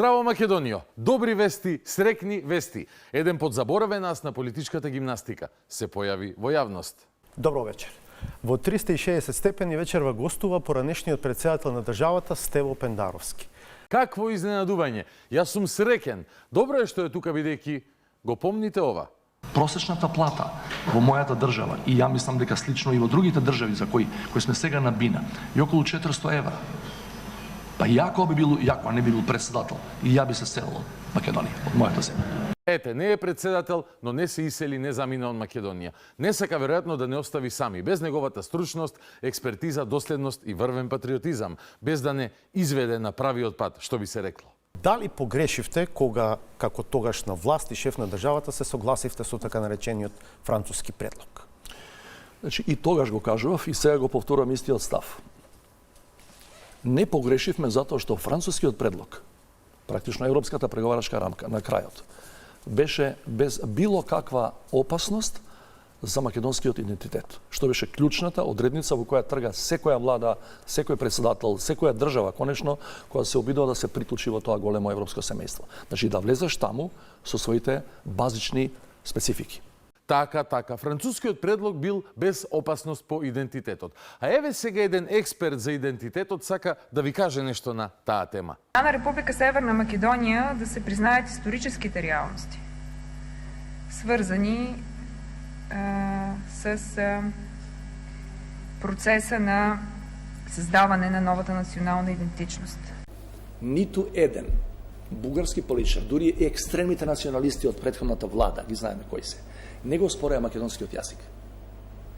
Здраво Македонијо, добри вести, срекни вести. Еден подзаборавен ас на политичката гимнастика се појави во јавност. Добро вечер. Во 360 степени вечерва гостува поранешниот председател на државата Стево Пендаровски. Какво изненадување! Јас сум среќен. Добро е што е тука бидејќи го помните ова. Просечната плата во мојата држава, и ја мислам дека слично и во другите држави за кои сме сега на бина, е околу 400 евра. Па јако не би бил председател, и ја би се селил од Македонија, од мојата земја. Ете, не е председател, но не се исели, не замина од Македонија. Не сака веројатно да не остави сами, без неговата стручност, експертиза, доследност и врвен патриотизам, без да не изведе на правиот пат, што би се рекло. Дали погрешивте кога, како тогаш на власт и шеф на државата, се согласивте со така наречениот француски предлог? Значи, и тогаш го кажував, и сега го повторувам истиот став. Не погрешивме затоа што францускиот предлог, практично европската преговарачка рамка на крајот, беше без било каква опасност за македонскиот идентитет, што беше клучната одредница во која трга секоја влада, секој председател, секоја држава, конечно, која се обидува да се приклучи во тоа големо европско семејство. Значи да влезеш таму со своите базични специфики. Така, францускиот предлог бил без опасност по идентитетот. А еве сега еден експерт за идентитетот сака да ви каже нешто на таа тема. На Република Северна Македонија да се признаат историческите реалности, сврзани с процеса на создаване на новата национална идентичност. Ниту еден бугарски политичар, дури и екстремните националисти од претходната влада, ги знаеме кои се, не го спореа македонскиот јазик.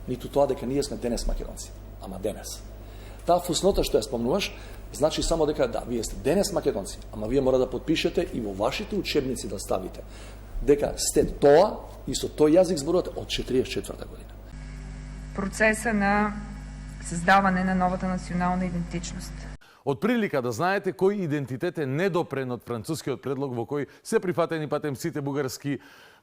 Ниту тоа дека ние сме денес македонци, ама денес. Таа фуснота што ја спомнуваш, значи само дека да, вие сте денес македонци, ама вие мора да подпишете и во вашите учебници да ставите дека сте тоа и со тој јазик зборувате од 44-та година. Процеса на создаване на новата национална идентичност. Од прилика да знаете кој идентитет е недопрен од францускиот предлог во кој се прифатени патем сите бугарски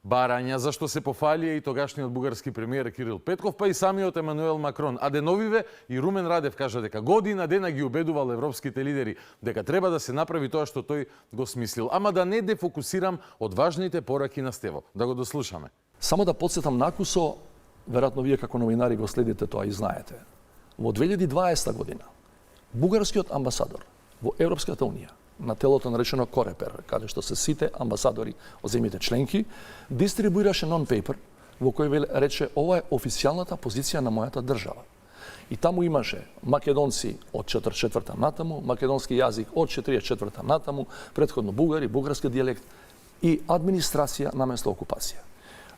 барања, зашто се пофалија и тогашниот бугарски премиер Кирил Петков, па и самиот Емануел Макрон. А деновиве и Румен Радев кажа дека година дена ги убедувал европските лидери дека треба да се направи тоа што тој го смислил. Ама да не дефокусирам од важните пораки на Стево. Да го дослушаме. Само да подсетам накусо, веројатно вие како новинари го следите тоа и знаете. Во 2020 година бугарскиот амбасадор во Европската унија, на телото наречено Корепер, каде што се сите амбасадори од земјите членки, дистрибуираше нон-пейпер во кој рече ова е официјалната позиција на мојата држава. И таму имаше македонци од 44-та натаму, македонски јазик од 44-та натаму, претходно бугари, бугарски дијалект и администрација наместо окупација.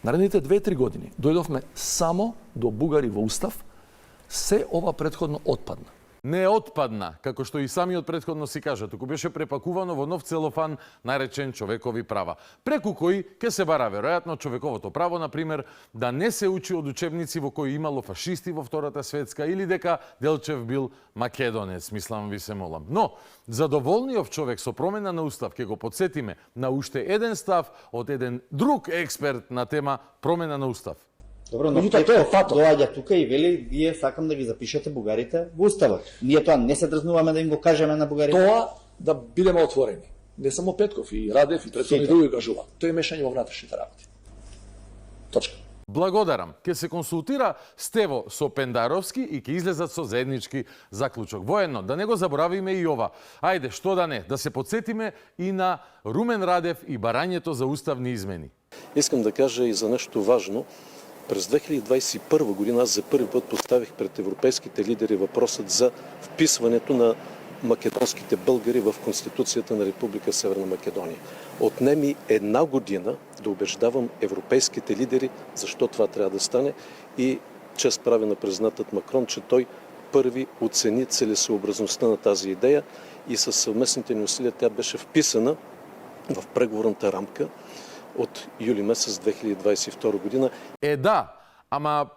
Наредните 2-3 години дојдовме само до бугари во устав, се ова претходно отпадна. Не отпадна, како што и самиот претходно си кажа, туку беше препакувано во нов целофан наречен човекови права, преку кои ќе се бара веројатно човековото право, например, да не се учи од учебници во кои имало фашисти во Втората светска или дека Делчев бил македонец, мислам ви се молам. Но, задоволниот човек со промена на устав, ќе го подсетиме на уште еден став од еден друг експерт на тема промена на устав. Добро, но Петков доаѓа тука и вели, вие сакам да ги запишете бугарите во уставот. Ние тоа не се дрзнуваме да им го кажеме на бугарите. Тоа да бидеме отворени. Не само Петков, и Радев, и претходни други кажува. Тоа е мешање во внатрешните работи. Точка. Благодарам. Ке се консултира Стево со Пендаровски и ке излезат со заеднички заклучок. Воедно, да не го заборавиме и ова. Ајде, што да не, да се подсетиме и на Румен Радев и барањето за уставни измени. Искам да кажа и за нешто важно. През 2021 година аз за първи път поставих пред европейските лидери въпросът за вписването на македонските българи в Конституцията на Република Северна Македония. Отнеми 1 година да убеждавам европейските лидери защо това трябва да стане и чест прави на президентът Макрон, че той първи оцени целесъобразността на тази идея и със съвместните ни усилия тя беше вписана в преговорната рамка од јули месец 2022 година. Да, ама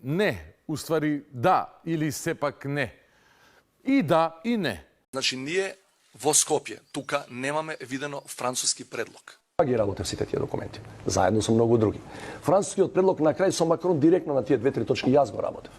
не, уствари да или сепак не. И да, и не. Значи, ние во Скопје, тука немаме видено француски предлог. Ги работев сите тие документи, заедно со многу други. Францускиот предлог на крај со Макрон директно на тие 2-3 точки јас го работев.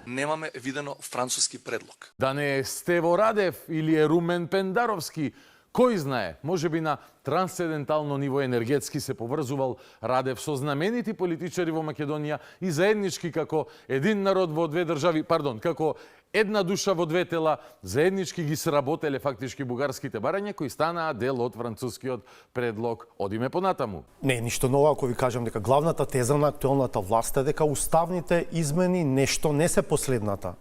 Немаме видено француски предлог. Да не е Стево Радев или е Румен Пендаровски, Кој знае, можеби на трансцендентално ниво енергетски се поврзувал Радев со знаменити политичари во Македонија и заеднички како един народ во две држави, како една душа во две тела, заеднички ги сработеле фактички бугарските барања кои станаа дел од францускиот предлог. Одиме понатаму. Не, ништо ново ако ви кажам дека главната теза на актуелната власт е дека уставните измени нешто не се последната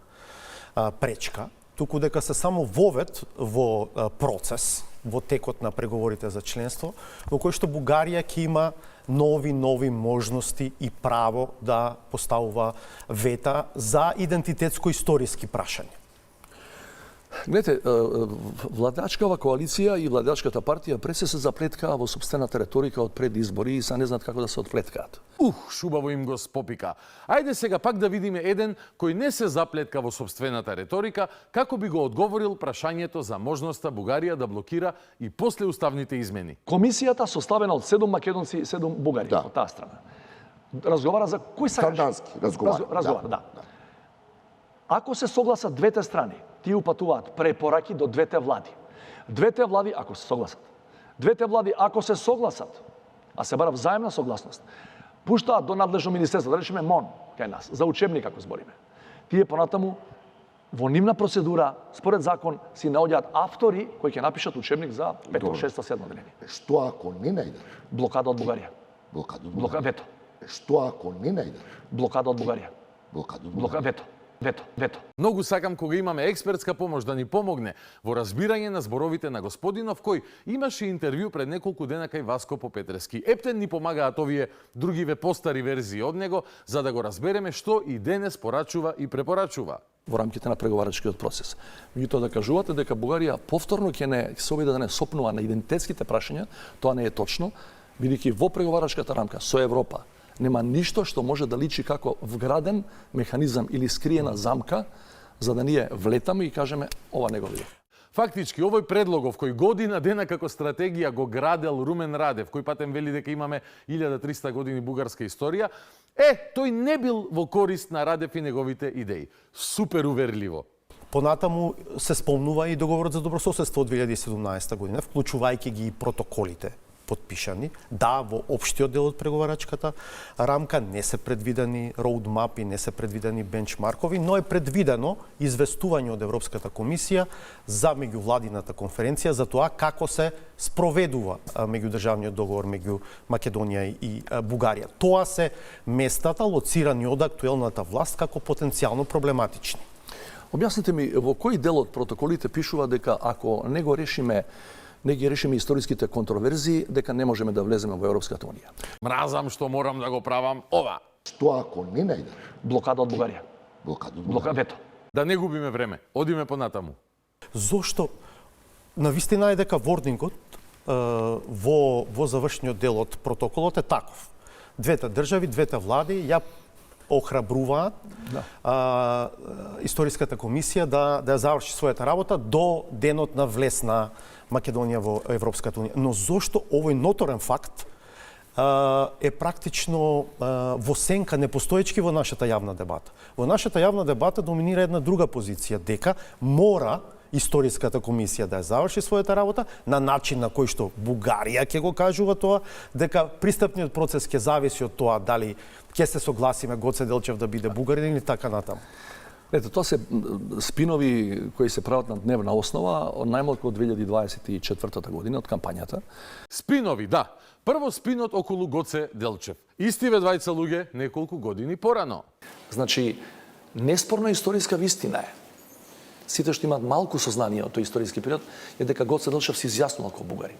пречка, туку дека се само вовед во процес, во текот на преговорите за членство, во кој што Бугарија ќе има нови можности и право да поставува вета за идентитетско-историски прашања. Гледате, владачкава коалиција и владачката партија пресе се заплеткаа во собствената реторика од пред избори и са не знаат како да се отплеткаат. Шубаво им го спопика. Ајде сега пак да видиме еден кој не се заплетка во собствената реторика, како би го одговорил прашањето за можноста Бугарија да блокира и после уставните измени. Комисијата составена од 7 македонци и 7 бугари од таа страна. Разговара за кој сакаш? Страндански разговара. Да. Ако се согласат двете страни, тие упатуваат препораки до двете влади. Двете влади, ако се согласат, ако се согласат, а се бара взаемна согласност, пуштаат до надлежно министерство, да речеме МОН, кај нас, за учебник ако збориме. Тие понатаму во нивна процедура, според закон, си наоѓаат автори кои ќе напишат учебник за 5, 6, 7 деление. Што ако не најдат? Блокада од Бугарија. Вето. Што ако не најдат? Блокада од Бугарија. Вето. Многу сакам кога имаме експертска помош да ни помогне во разбирање на зборовите на господинов, кој имаше интервју пред неколку дена кај Васко Попетрески. Ептен ни помагаат овие другиве постари верзии од него, за да го разбереме што и денес порачува и препорачува. Во рамките на преговарачкиот процес. Меѓутоа да кажувате дека Бугарија повторно ќе се обиде да не сопнува на идентитетските прашања, тоа не е точно, бидејќи во преговарачката рамка со Европа нема ништо што може да личи како вграден механизам или скриена замка за да ние влетаме и кажеме ова не го види. Фактички, овој предлогов кој година дена како стратегија го градел Румен Радев, кој патем вели дека имаме 1300 години бугарска историја, тој не бил во корист на Радев и неговите идеи. Супер уверливо. Понатаму се спомнува и договорот за добрососедство од 2017 година, вклучувајќи ги и протоколите подпишани. Да, во општиот дел од преговарачката рамка не се предвидени роудмапи, не се предвидени бенчмаркови, но е предвидено известување од Европската комисија за меѓувладината конференција за тоа како се спроведува меѓудржавниот договор меѓу Македонија и Бугарија. Тоа се местата лоцирани од актуелната власт како потенцијално проблематични. Објасните ми во кој дел од протоколите пишува дека ако не ги решиме историските контроверзии, дека не можеме да влеземе во Европската унија. Мразам што морам да го правам ова. Што ако не најдат? Блокада од Бугарија. Вето. Да не губиме време. Одиме понатаму. Зошто? Навистина е дека вордингот во завршниот дел од протоколот е таков. Двете држави, двете влади ја охрабруваат историската комисија да ја заврши својата работа до денот на влез на Македонија во Европската унија. Но зошто овој ноторен факт е практично во сенка непостоечки во нашата јавна дебата? Во нашата јавна дебата доминира една друга позиција, дека мора историската комисија да ја заврши својата работа на начин на кој што Бугарија ќе го кажува тоа, дека пристапниот процес ќе зависи од тоа дали ќе се согласиме Гоце Делчев да биде бугарин или така натаму. Ето, тоа се спинови кои се прават на дневна основа од најмалку од 2024 година, од кампањата. Спинови, да. Прво спинот околу Гоце Делчев. Истиве двајца луѓе неколку години порано. Значи, неспорна историска вистина е. Сите што имаат малку сознание од тој историски период е дека Гоце Делчев се изјаснувал како бугарин.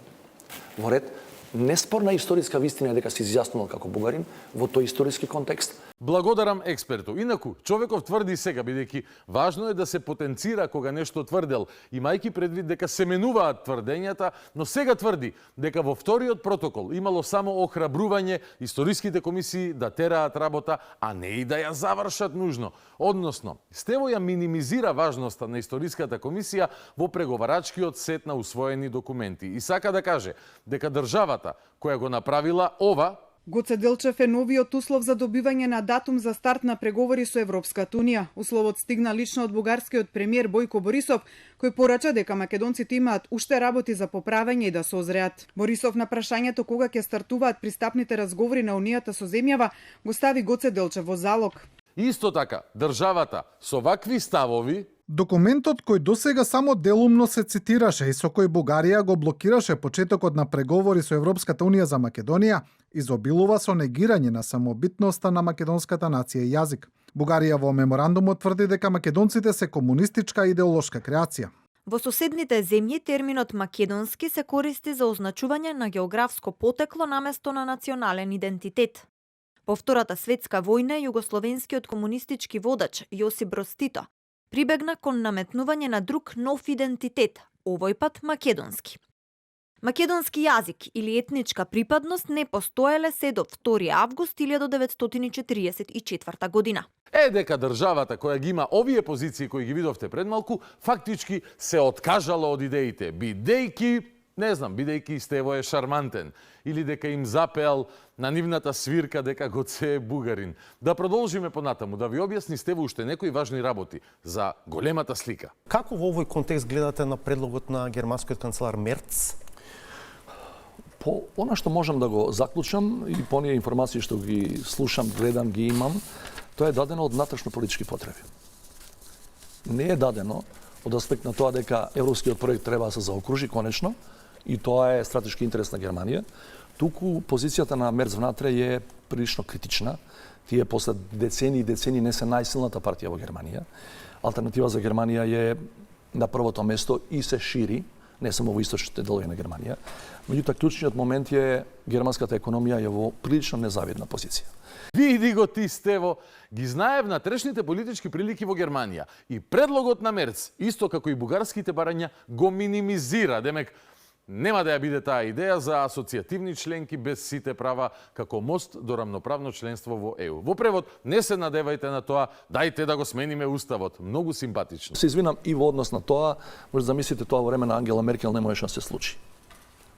Во ред, неспорна историска вистина е дека се изјаснувал како бугарин во тој историски контекст. Благодарам експерту. Инаку, човеков тврди сега, бидејќи важно е да се потенцира кога нешто тврдел, имајќи предвид дека се менуваат тврдењата, но сега тврди дека во вториот протокол имало само охрабрување историските комисии да тераат работа, а не и да ја завршат нужно. Односно, Стево ја минимизира важноста на историската комисија во преговарачкиот сет на усвоени документи и сака да каже дека државата која го направила ова Гоце Делчев е новиот услов за добивање на датум за старт на преговори со Европската унија. Условот стигна лично од бугарскиот премиер Бојко Борисов, кој порача дека македонците имаат уште работи за поправење и да созреат. Борисов на прашањето кога ќе стартуваат пристапните разговори на унијата со земјава го стави Гоце Делчев во залог. Исто така, државата со вакви ставови Документот кој досега само делумно се цитираше и со кој Бугарија го блокираше почетокот на преговори со Европската унија за Македонија, изобилува со негирање на самобитноста на македонската нација и јазик. Бугарија во меморандумот тврди дека македонците се комунистичка идеолошка креација. Во соседните земји терминот македонски се користи за означување на географско потекло наместо на национален идентитет. По Втората светска војна, југословенскиот комунистички водач Јосип Броз Тито прибегна кон наметнување на друг нов идентитет, овој пат македонски. Македонски јазик или етничка припадност не постоеле се до 2 август 1944 година. дека државата која ги има овие позиции кои ги видовте пред малку, фактички се откажала од идеите, бидејќи Стево е шармантен, или дека им запеал на нивната свирка дека Гоце е бугарин. Да продолжиме понатаму, да ви објасни Стево уште некои важни работи за големата слика. Како во овој контекст гледате на предлогот на германскиот канцелар Мерц? По она што можам да го заклучам и по оние информации што ги слушам, гледам, ги имам, тоа е дадено од внатрешно политички потреби. Не е дадено од аспект на тоа дека европскиот проект треба да се заокружи конечно, и тоа е стратешки интерес на Германија. Туку позицијата на Мерц внатре е прилично критична. Тие после децени и децени не се најсилната партија во Германија. Алтернатива за Германија е на првото место и се шири, не само во источните делови на Германија. Меѓутоа, клучниот момент е германската економија е во прилично незавидна позиција. Види го ти, Стево, ги знае внатрешните политички прилики во Германија и предлогот на Мерц, исто како и бугарските барања, го минимизира. Демек, нема да ја биде таа идеја за асоцијативни членки без сите права како мост до рамноправно членство во ЕУ. Во превод, не се надевајте на тоа, дајте да го смениме уставот. Многу симпатично. Се извинам и во однос на тоа, може да замислите тоа во време на Ангела Меркел не можеше да се случи.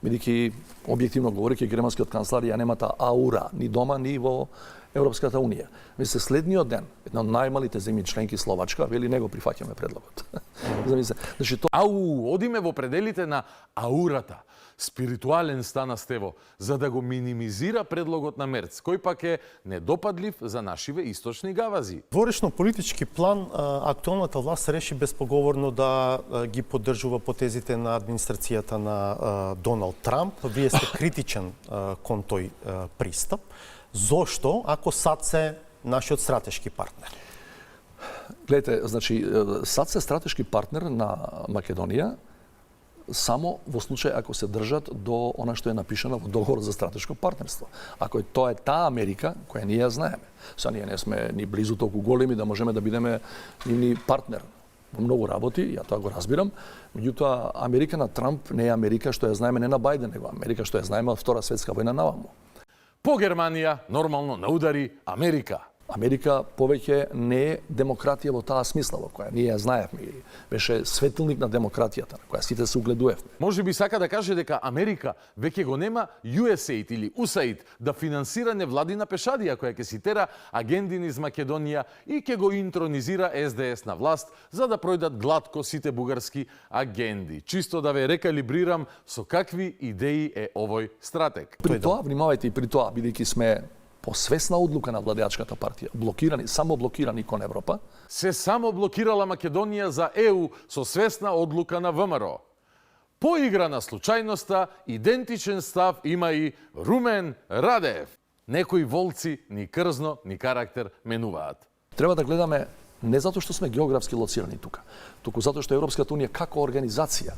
Бидејќи објективно говорејќи германскиот канцелар ја нема таа аура ни дома ни во Европската унија. Мисле следниот ден, една од најмалите земји членки Словачка, вели не го прифаќаме предлогот. Замисле, значи тоа одиме во пределите на аурата. Спиритуален стана Стево, за да го минимизира предлогот на Мерц, кој пак е недопадлив за нашиве источни гавази. Во речно-политички план, актуелната власт реши безпоговорно да ги поддржува потезите на администрацијата на Доналд Трамп. Вие сте критичен кон тој пристап. Зошто, ако САД се нашиот стратешки партнер? Гледайте, значи, САД се стратешки партнер на Македонија само во случај ако се држат до она што е напишано во договор за стратешко партнерство. Ако тоа е таа Америка, која ние ја знаеме. Са ние не сме ни близу толку големи да можеме да бидеме нивни партнер во многу работи, ја тоа го разбирам. Меѓутоа, Америка на Трамп не е Америка што ја знаеме не на Бајден, него Америка што ја знаеме од Втора светска војна наваму. По Германија, нормално на удари Америка. Америка повеќе не е демократија во таа смисла во која ние ја знаевме. Беше светилник на демократијата, на која сите се угледувавме. Може би сака да каже дека Америка веќе го нема USAID или USAID да финансира невладина пешадија која ќе си тера агенди низ Македонија и ќе го интронизира СДС на власт за да пројдат глатко сите бугарски агенди. Чисто да ве рекалибрирам со какви идеи е овој стратег. При тоа, внимавајте и при тоа, бидејќи сме по свесна одлука на владеачката партија, блокирани, само блокирани кон Европа. Се само блокирала Македонија за ЕУ со свесна одлука на ВМРО. По игра на случајноста, идентичен став има и Румен Радев. Некои волци ни крзно, ни карактер менуваат. Треба да гледаме не затоа што сме географски лоцирани тука, туку затоа што Европската унија како организација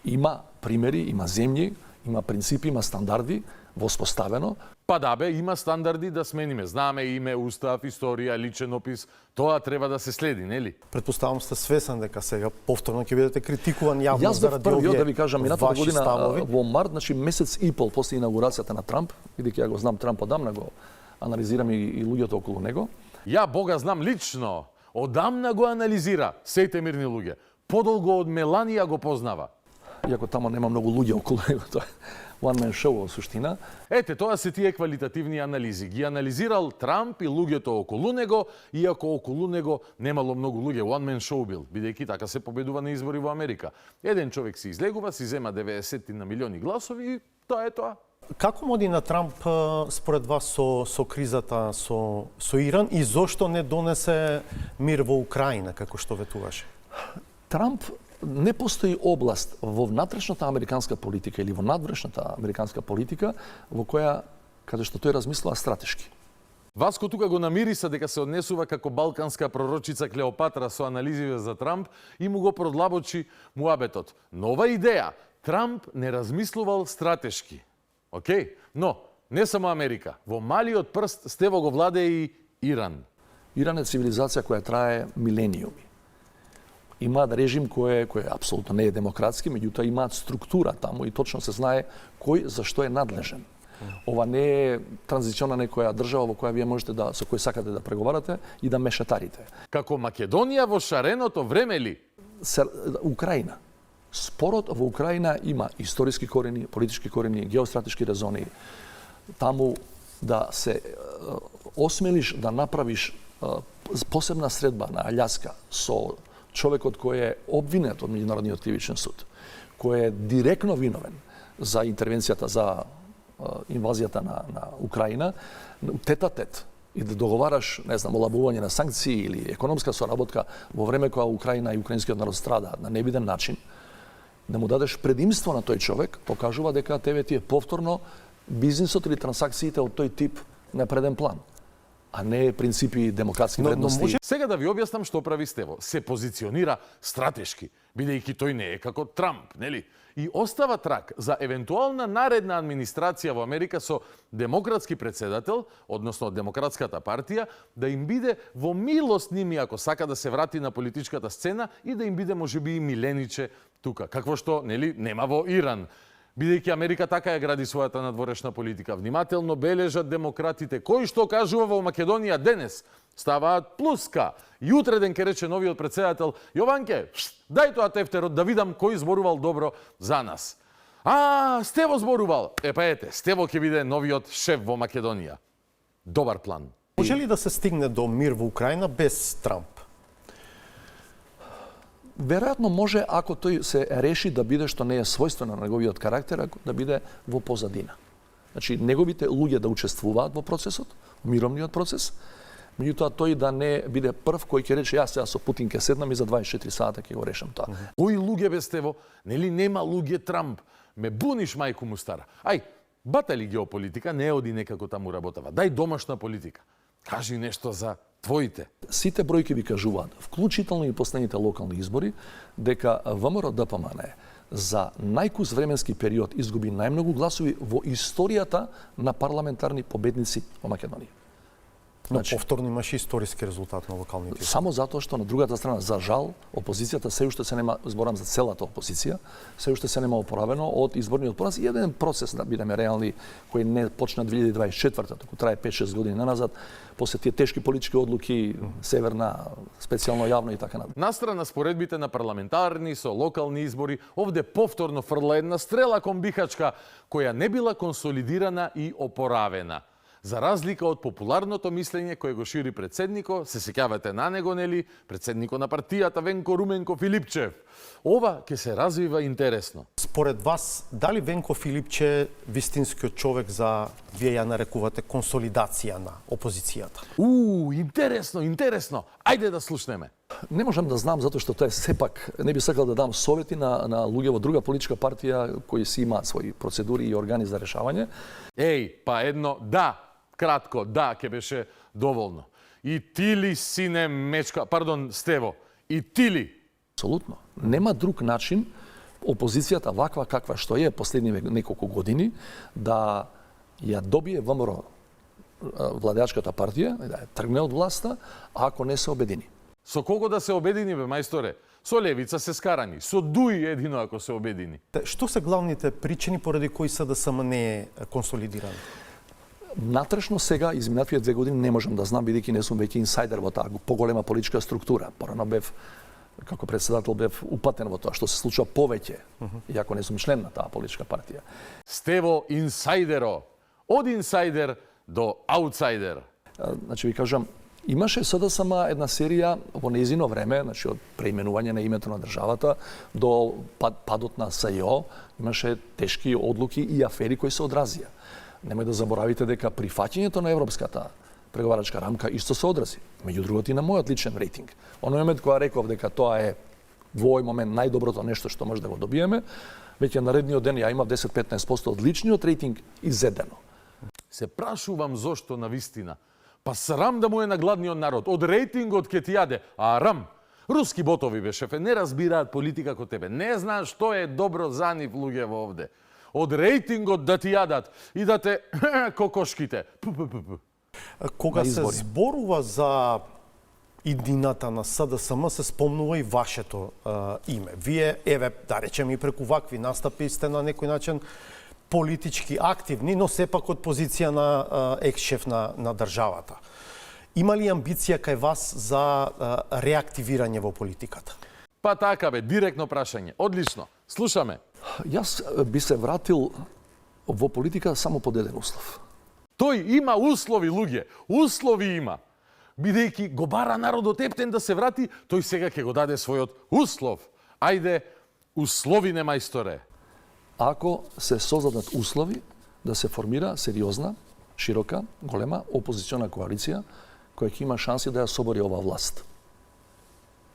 има примери, има земји, има принципи, има стандарди воспоставено. Па да бе, има стандарди да смениме. Знаме име, устав, историја, личен опис. Тоа треба да се следи, нели? Предпоставам сте свесен дека сега повторно ќе бидете критикуван јавно Јас бев заради првиот овие да ви кажам минатата ваши година ставови. во март, значи месец и пол после инаугурацијата на Трамп, бидејќи ја го знам Трамп одамна, го анализирам и луѓето околу него. Ја Бога знам лично. Одамна го анализира сејте мирни луѓе. Подолго од Меланија го познава. Иако тамо нема многу луѓе околу него, тоа one man show во суштина. Ете, тоа се тие квалитативни анализи. Ги анализирал Трамп и луѓето околу него, иако околу него немало многу луѓе. One man show бил, бидејќи така се победува на избори во Америка. Еден човек се излегува, си зема 90 на милиони гласови и тоа е тоа. Како моди на Трамп според вас со кризата со Иран и зошто не донесе мир во Украина, како што ветуваше? Трамп не постои област во внатрешната американска политика или во надврешната американска политика во која каде што тој размислува стратешки. Васко тука го намириса дека се однесува како балканска пророчица Клеопатра со анализиве за Трамп и му го продлабочи муабетот. Нова идеја. Трамп не размислувал стратешки. Океј? Но, не само Америка. Во малиот прст Стево го владее и Иран. Иран е цивилизација која трае милениуми. Имаат режим кој апсолутно не е демократски, меѓутоа имаат структура таму и точно се знае кој за што е надлежен. Ова не е транзициона некоја држава во која вие можете со кој сакате да преговарате и да мешатарите. Како Македонија во шареното време ли? Украина. Спорот во Украина има историски корени, политички корени, геостратешки резони. Таму да се осмелиш да направиш посебна средба на Аљаска со човекот кој е обвинет од Меѓународниот кривичен суд, кој е директно виновен за интервенцијата, за инвазијата на Украина, тет-а-тет, и да договараш, не знам, олабување на санкции или економска соработка во време кога Украина и украинскиот народ страда на невиден начин, да му дадеш предимство на тој човек, покажува дека тебе ти е повторно бизнисот или трансакциите од тој тип на преден план, а не принципи демократски вредности. Сега да ви објаснам што прави Стево. Се позиционира стратешки, бидејќи тој не е како Трамп, нели? И остава трак за евентуална наредна администрација во Америка со демократски председател, односно демократската партија, да им биде во милост ними ако сака да се врати на политичката сцена и да им биде можеби и милениче тука, какво што нели нема во Иран. Бидејќи Америка така ја гради својата надворешна политика. Внимателно бележат демократите. Кој што кажува во Македонија денес, ставаат плюска. Јутре ден ке рече новиот председател, Јованке, дај тоа тефтерот да видам кој зборувал добро за нас. Стево зборувал. Па ете, Стево ќе биде новиот шеф во Македонија. Добар план. Може ли да се стигне до мир во Украина без Трамп? Веројатно може ако тој се реши да биде што не е својствено на неговиот карактер, да биде во позадина. Значи, неговите луѓе да учествуваат во процесот, мировниот процес, меѓутоа тој да не биде прв кој ќе рече јас сега со Путин ќе седнам и за 24 сата ќе го решам тоа. Кои луѓе без Стево? Нели нема луѓе Трамп? Ме буниш мајку му стара. Ај, батали геополитика, не оди некако таму работава. Дај домашна политика. Кажи нешто за твоите. Сите бројки ви кажуваат, вклучително и последните локални избори, дека ВМРО ДПМН за најкус временски период изгуби најмногу гласови во историјата на парламентарни победници во Македонија. Но повторно имаше историски резултат на локалните избори. Само затоа што на другата страна, за жал, опозицијата се уште се нема, зборам за целата опозиција, се уште се нема опоравено од изборниот пораз и еден процес, да бидеме реални, кој не почна 2024, току трае 5-6 години наназад, после тие тешки политички одлуки, северна, специјално јавно и така натаму. Настрана споредбите на парламентарни со локални избори, овде повторно фрла една стрела кон бихачка која не била консолидирана и опоравена. За разлика од популарното мислење кое го шири председнико, се сеќавате на него, нели, председнико на партијата Венко Руменко Филипчев. Ова ќе се развива интересно. Според вас, дали Венко Филипче вистинскиот човек за, вие ја нарекувате, консолидација на опозицијата? Интересно. Ајде да слушнеме. Не можам да знам, затоа што тоа е сепак, не би сакал да дам совети на луѓе во друга политичка партија кои си имаат своји процедури и органи за решавање. Па едно, да, кратко, да, ќе беше доволно. И ти ли, сине мечка, Стево, и ти ли? Апсолутно. Нема друг начин опозицијата ваква каква што е последниве неколку години да ја добие ВМРО владеачката партија, да ја тргне од власта, ако не се обедини. Со кого да се обедини, бе, мајсторе? Со левица се скарани, со Дуј едино ако се обедини. Што се главните причини поради кои СДСМ не е консолидиран? Натрешно сега, изминативе 2 години, не можам да знам, бидејќи не сум веќе инсайдер во таа поголема политичка структура. Порано бев како председател бев упатен во тоа што се случува повеќе, иако не сум член на таа политичка партија. Стево инсайдеро. Од инсайдер до аутсайдер. Значи ви кажам, имаше СДСМ една серија во нејзино време, значи од преименување на името на државата до падот на СЈО, имаше тешки одлуки и афери кои се одразија. Немој да заборавите дека прифаќањето на европската преговарачка рамка исто се одрази. Меѓу другото и на мојот личен рейтинг. Оној момент кога реков дека тоа е во овој момент најдоброто нешто што може да го добиеме, веќе наредниот ден ја имав 10-15% од личниот рейтинг изедено. Се прашувам зошто на вистина. Па срам да му е на гладниот народ. Од рейтингот ке ти јаде. А рам, руски ботови бе, шефе, не разбираат политика ко тебе. Не знаат што е добро за нив луѓе во овде. Од рейтингот да ти јадат и да те кокошките. Кога се зборува за иднината на СДСМ, се спомнува и вашето име. Вие, еве, да речеме и преку вакви настапи сте на некој начин политички активни, но сепак од позиција на екс-шеф на државата. Има ли амбиција кај вас за реактивирање во политиката? Па така бе, директно прашање. Одлично. Слушаме. Јас би се вратил во политика само под еден услов. Тој има услови, луѓе. Услови има. Бидејќи го бара народот ептен да се врати, тој сега ќе го даде својот услов. Ајде, услови не мајсторе. Ако се создадат услови да се формира сериозна, широка, голема опозициона коалиција која ќе има шанси да ја собори оваа власт.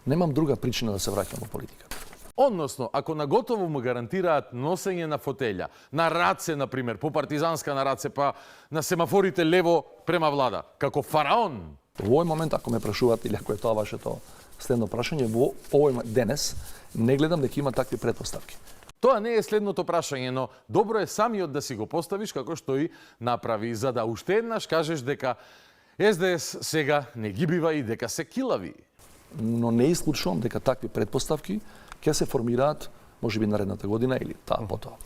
Немам друга причина да се враќам во политиката. Односно, ако наготово му гарантираат носење на фотелја, на раце, например, по партизанска на раце, па на семафорите лево према влада, како фараон. Во овој момент, ако ме прашуваат, или ако е тоа вашето следно прашање, во овој денес не гледам дека има такви претпоставки. Тоа не е следното прашање, но добро е самиот да си го поставиш како што и направи, за да уште еднаш кажеш дека СДС сега не ги бива и дека се килави. Но не исклучувам дека такви претпоставки ќе се формираат можеби наредната година или таа потоа.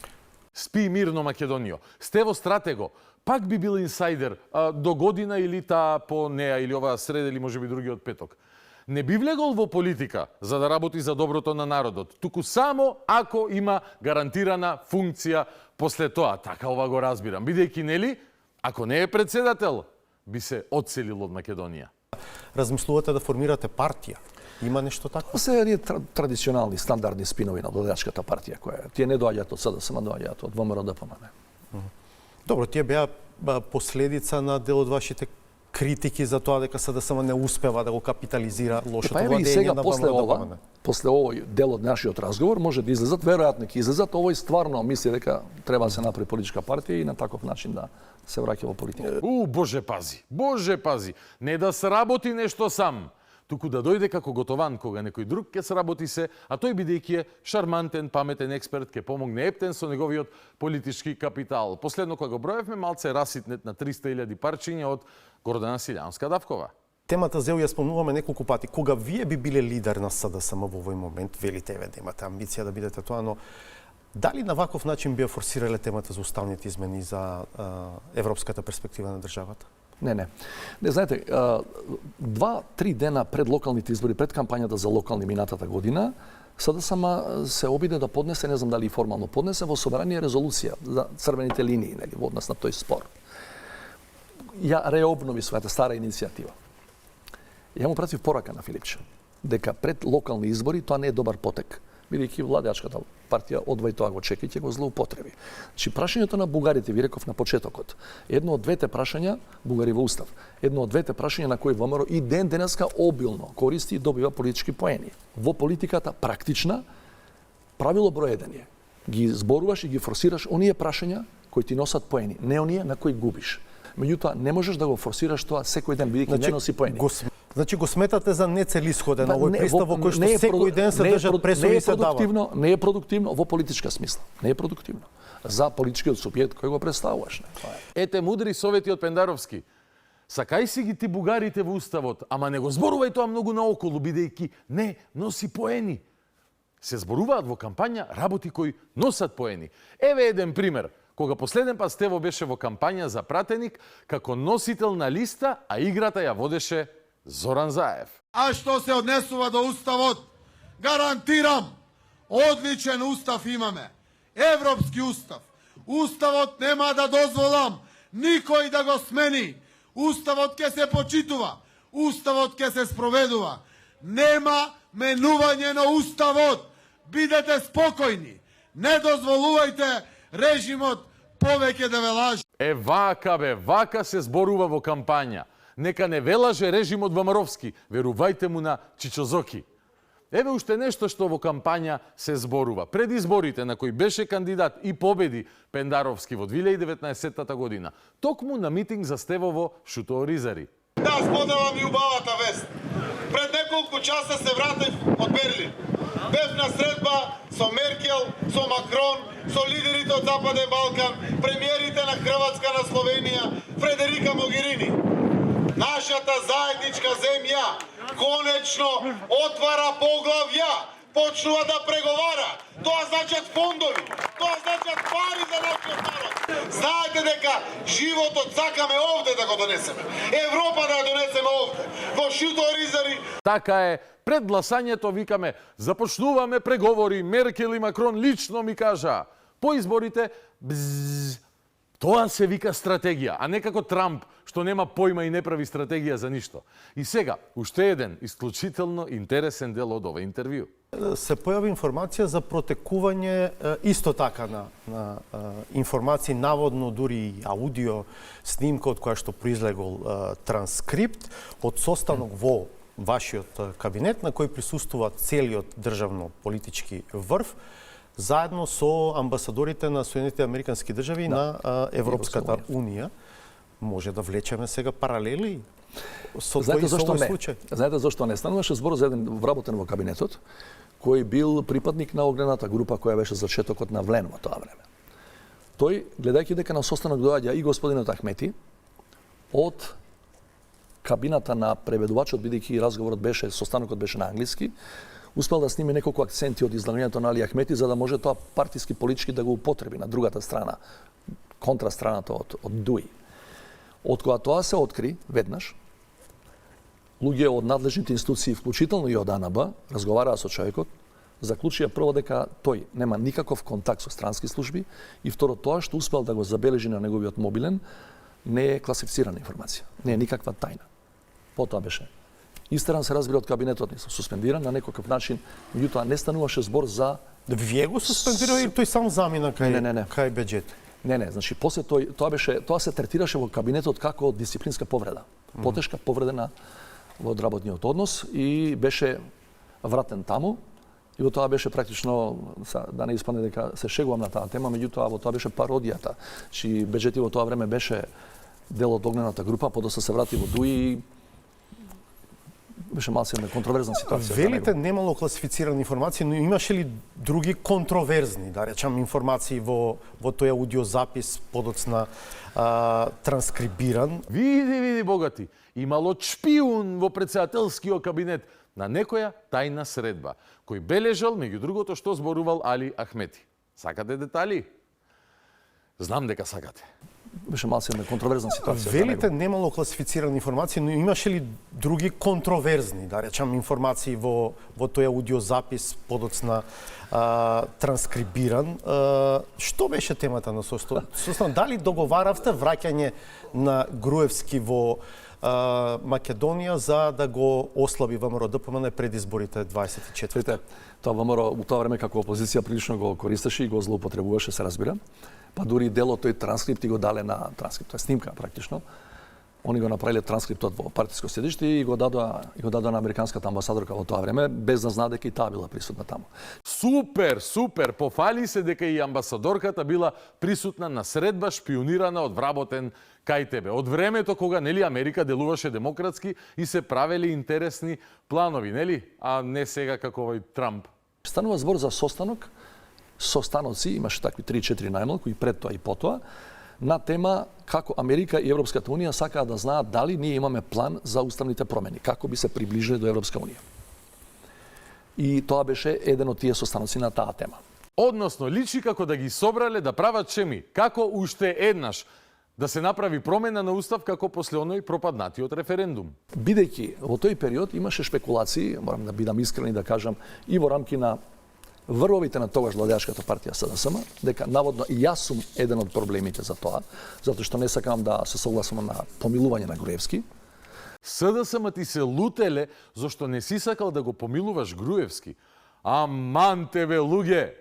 Спи мирно, Македонијо. Стево Стратего, пак би бил инсайдер до година или таа по неа или оваа среда или можеби другиот петок. Не би влегол во политика за да работи за доброто на народот, туку само ако има гарантирана функција после тоа. Така ова го разбирам. Бидејќи, нели, ако не е председател, би се одселил од Македонија. Размислувате да формирате партија? Има нешто такво? Се едни традиционални, стандардни спинови на владачката партија, која тие не доаѓаат од СДСМ, доаѓаат од ВМРО-ДПМН. Добро, тие беа последица на дел од вашите критики за тоа дека СДСМ не успева да го капитализира лошото владење на ВМРО-ДПМН. После овој дел од нашиот разговор може да излезат, веројатно ќе излезат, овој стварно мисли дека треба да се направи политичка партија и на таков начин да се враќа во политика. Боже пази, Боже пази, не да сработи нешто сам, туку да дојде како готован кога некој друг ќе сработи се, а тој бидејќи е шармантен, паметен експерт, ќе помогне ептен со неговиот политички капитал. Последно кога го броевме, малце раситнет на 300.000 парчиња од Гордана Силјанска-Давкова. Темата ЗЕУ ја спомнуваме неколку пати. Кога вие би биле лидер на СДСМ во овој момент, велите еве да имате амбиција да бидете тоа, но дали на ваков начин би ја форсирале темата за уставните измени за европската перспектива на државата? Не. Не знаете, 2-3 дена пред локалните избори, пред кампањата за локални минатата година, СДСМ се обиде да поднесе, не знам дали формално поднесе, во собрание резолуција за црвените линии, нели, во однос на тој спор. Ја реобнови својата стара иницијатива. Ја му пратив порака на Филипче дека пред локални избори тоа не е добар потек, бидејќи владеачката партија одвај тоа го чека и ќе го злоупотреби. Значи прашањето на бугарите, ви реков на почетокот, едно од двете прашања, бугари во устав, едно од двете прашања на кои ВМРО и ден денеска обилно користи и добива политички поени. Во политиката практична правило број 1 е: ги зборуваш и ги форсираш оние прашања кои ти носат поени, не оние на кои губиш. Меѓутоа не можеш да го форсираш тоа секој ден бидејќи не носи поени. Значи го сметате за нецелисходен овој пристап во кој што секој ден се држат пресуди и се дава. Не е продуктивно во политичка смисла. Не е продуктивно за политичкиот субјект кој го представуваш. Ете мудри совети од Пендаровски. Сакај си ги ти бугарите во уставот, ама не го зборувај тоа многу наоколу, бидејќи не носи поени. Се зборуваат во кампања работи кои носат поени. Еве еден пример. Кога последен пат Стево беше во кампања за пратеник како носител на листа, а играта ја водеше Зоран Заев. А што се однесува до уставот, гарантирам, одличен устав имаме. Европски устав. Уставот нема да дозволам никој да го смени. Уставот ќе се почитува. Уставот ќе се спроведува. Нема менување на уставот. Бидете спокојни. Не дозволувајте режимот повеќе да ве лаже. Вака бе, вака се зборува во кампања. Нека не ве лаже режимот Вамаровски, верувајте му на Чичозоки. Еве уште нешто што во кампања се зборува. Пред изборите на кои беше кандидат и победи Пендаровски во 2019 година, токму на митинг за Стевово Шутоа Ризари. Да, споделам и убавата вест. Пред неколку часа се вратив од Берлин. Бев на средба со Меркел, со Макрон, со лидерите од Западен Балкан, премиерите на Хрватска, на Словенија, Фредерика Могерини. Нашата заедничка земја конечно отвара поглавја, почнува да преговара. Тоа значат фондови, тоа значат пари за нашиот народ. Знаете дека животот сакаме овде да го донесеме. Европа да ја донесеме овде. Во Шутоа Ризари. Така е, пред гласањето викаме, започнуваме преговори, Меркел и Макрон лично ми кажа. По изборите, бззз, тоа се вика стратегија, а не како Трамп, што нема појма и не прави стратегија за ништо. И сега, уште еден исклучително интересен дел од ова интервју. Се појави информација за протекување исто така на информации, наводно дури и аудио снимка од која што произлегол транскрипт од состанок во вашиот кабинет на кој присуствува целиот државно-политички врв, заедно со амбасадорите на Соединетите Американски држави и на Европската Унија. Може да влечеме сега паралели со тој случај? Знаете зашто не? Стануваше збор за еден вработен во кабинетот, кој бил припадник на огнената група која беше зачетокот на Влен во тоа време. Тој, гледајќи дека на состанок доаѓа и господинот Ахмети, од кабината на преведувачот, бидејќи разговорот беше, состанокот беше на англиски, успел да сними неколку акценти од излагањето на Али Ахмети, за да може тоа партиски политички да го употреби на другата страна, контрастраната од Дуи. Од кога тоа се откри, веднаш, луѓе од надлежните институции, вклучително и од АНБ, разговараа со човекот, заклучија прво дека тој нема никаков контакт со странски служби и второ тоа што успел да го забележи на неговиот мобилен не е класифицирана информација, не е никаква тајна. Потоа беше истеран, се разбира, од кабинетот, не суспендиран на некој начин, меѓутоа не стануваше збор за... Вие го суспендирал или тој само замина кај беџет? Не, значи после тоа се третираше во кабинетот како дисциплинска повреда, потешка повреда во одработниот однос и беше вратен таму и во тоа беше практично, да не испадне дека се шегувам на таа тема, меѓутоа во тоа беше пародијата, че беџети во тоа време беше дел од огнената група, подоста се врати во Дуи и беше малце една контроверзна ситуација. Велите немало класифицирани информации, но имаше ли други контроверзни, да речам, информации во тој аудиозапис подоцна транскрибиран? Види, богати, имало шпиун во председателскиот кабинет на некоја тајна средба, кој бележал, меѓу другото, што зборувал Али Ахмети. Сакате детали? Знам дека сакате. Беше малце една контроверзна ситуација. Велите немало класифицирани информации, но имаше ли други контроверзни, да речам, информации во тој аудиозапис подоцна транскрибиран? Што беше темата на состанок? Дали договаравте враќање на Груевски во Македонија за да го ослаби ВМРО ДПМН пред изборите 24? Тоа ВМРО у тоа време како опозиција прилично го користеше и го злоупотребуваше, се разбира. Па дури дело тој транскрипт и го дале на транскрипт, тоа е снимка практично. Они го направиле транскриптот во партиско седиште и го дадоа на американската амбасадорка во тоа време, без да знае дека и таа била присутна таму. Супер, пофали се дека и амбасадорката била присутна на средба шпионирана од вработен кај тебе. Од времето кога, нели, Америка делуваше демократски и се правели интересни планови, нели? А не сега како овој Трамп. Станува збор за состаноци, имаше такви 3-4 најмалку и пред тоа и потоа, на тема како Америка и Европската Унија сакаат да знаат дали ние имаме план за уставните промени, како би се приближили до Европска Унија. И тоа беше еден од тие состаноци на таа тема. Односно, личи како да ги собрале да прават чеми, како уште еднаш да се направи промена на устав како после оној пропаднатиот референдум. Бидејќи во тој период имаше шпекулации, морам да бидам искрен и да кажам, и во рамки на врвовите на тогаш владеачката партија СДСМ, дека наводно и јас сум еден од проблемите за тоа, затоа што не сакам да се согласам на помилување на Груевски. СДСМ ти се лутеле зашто не си сакал да го помилуваш Груевски. Аман тебе, луѓе!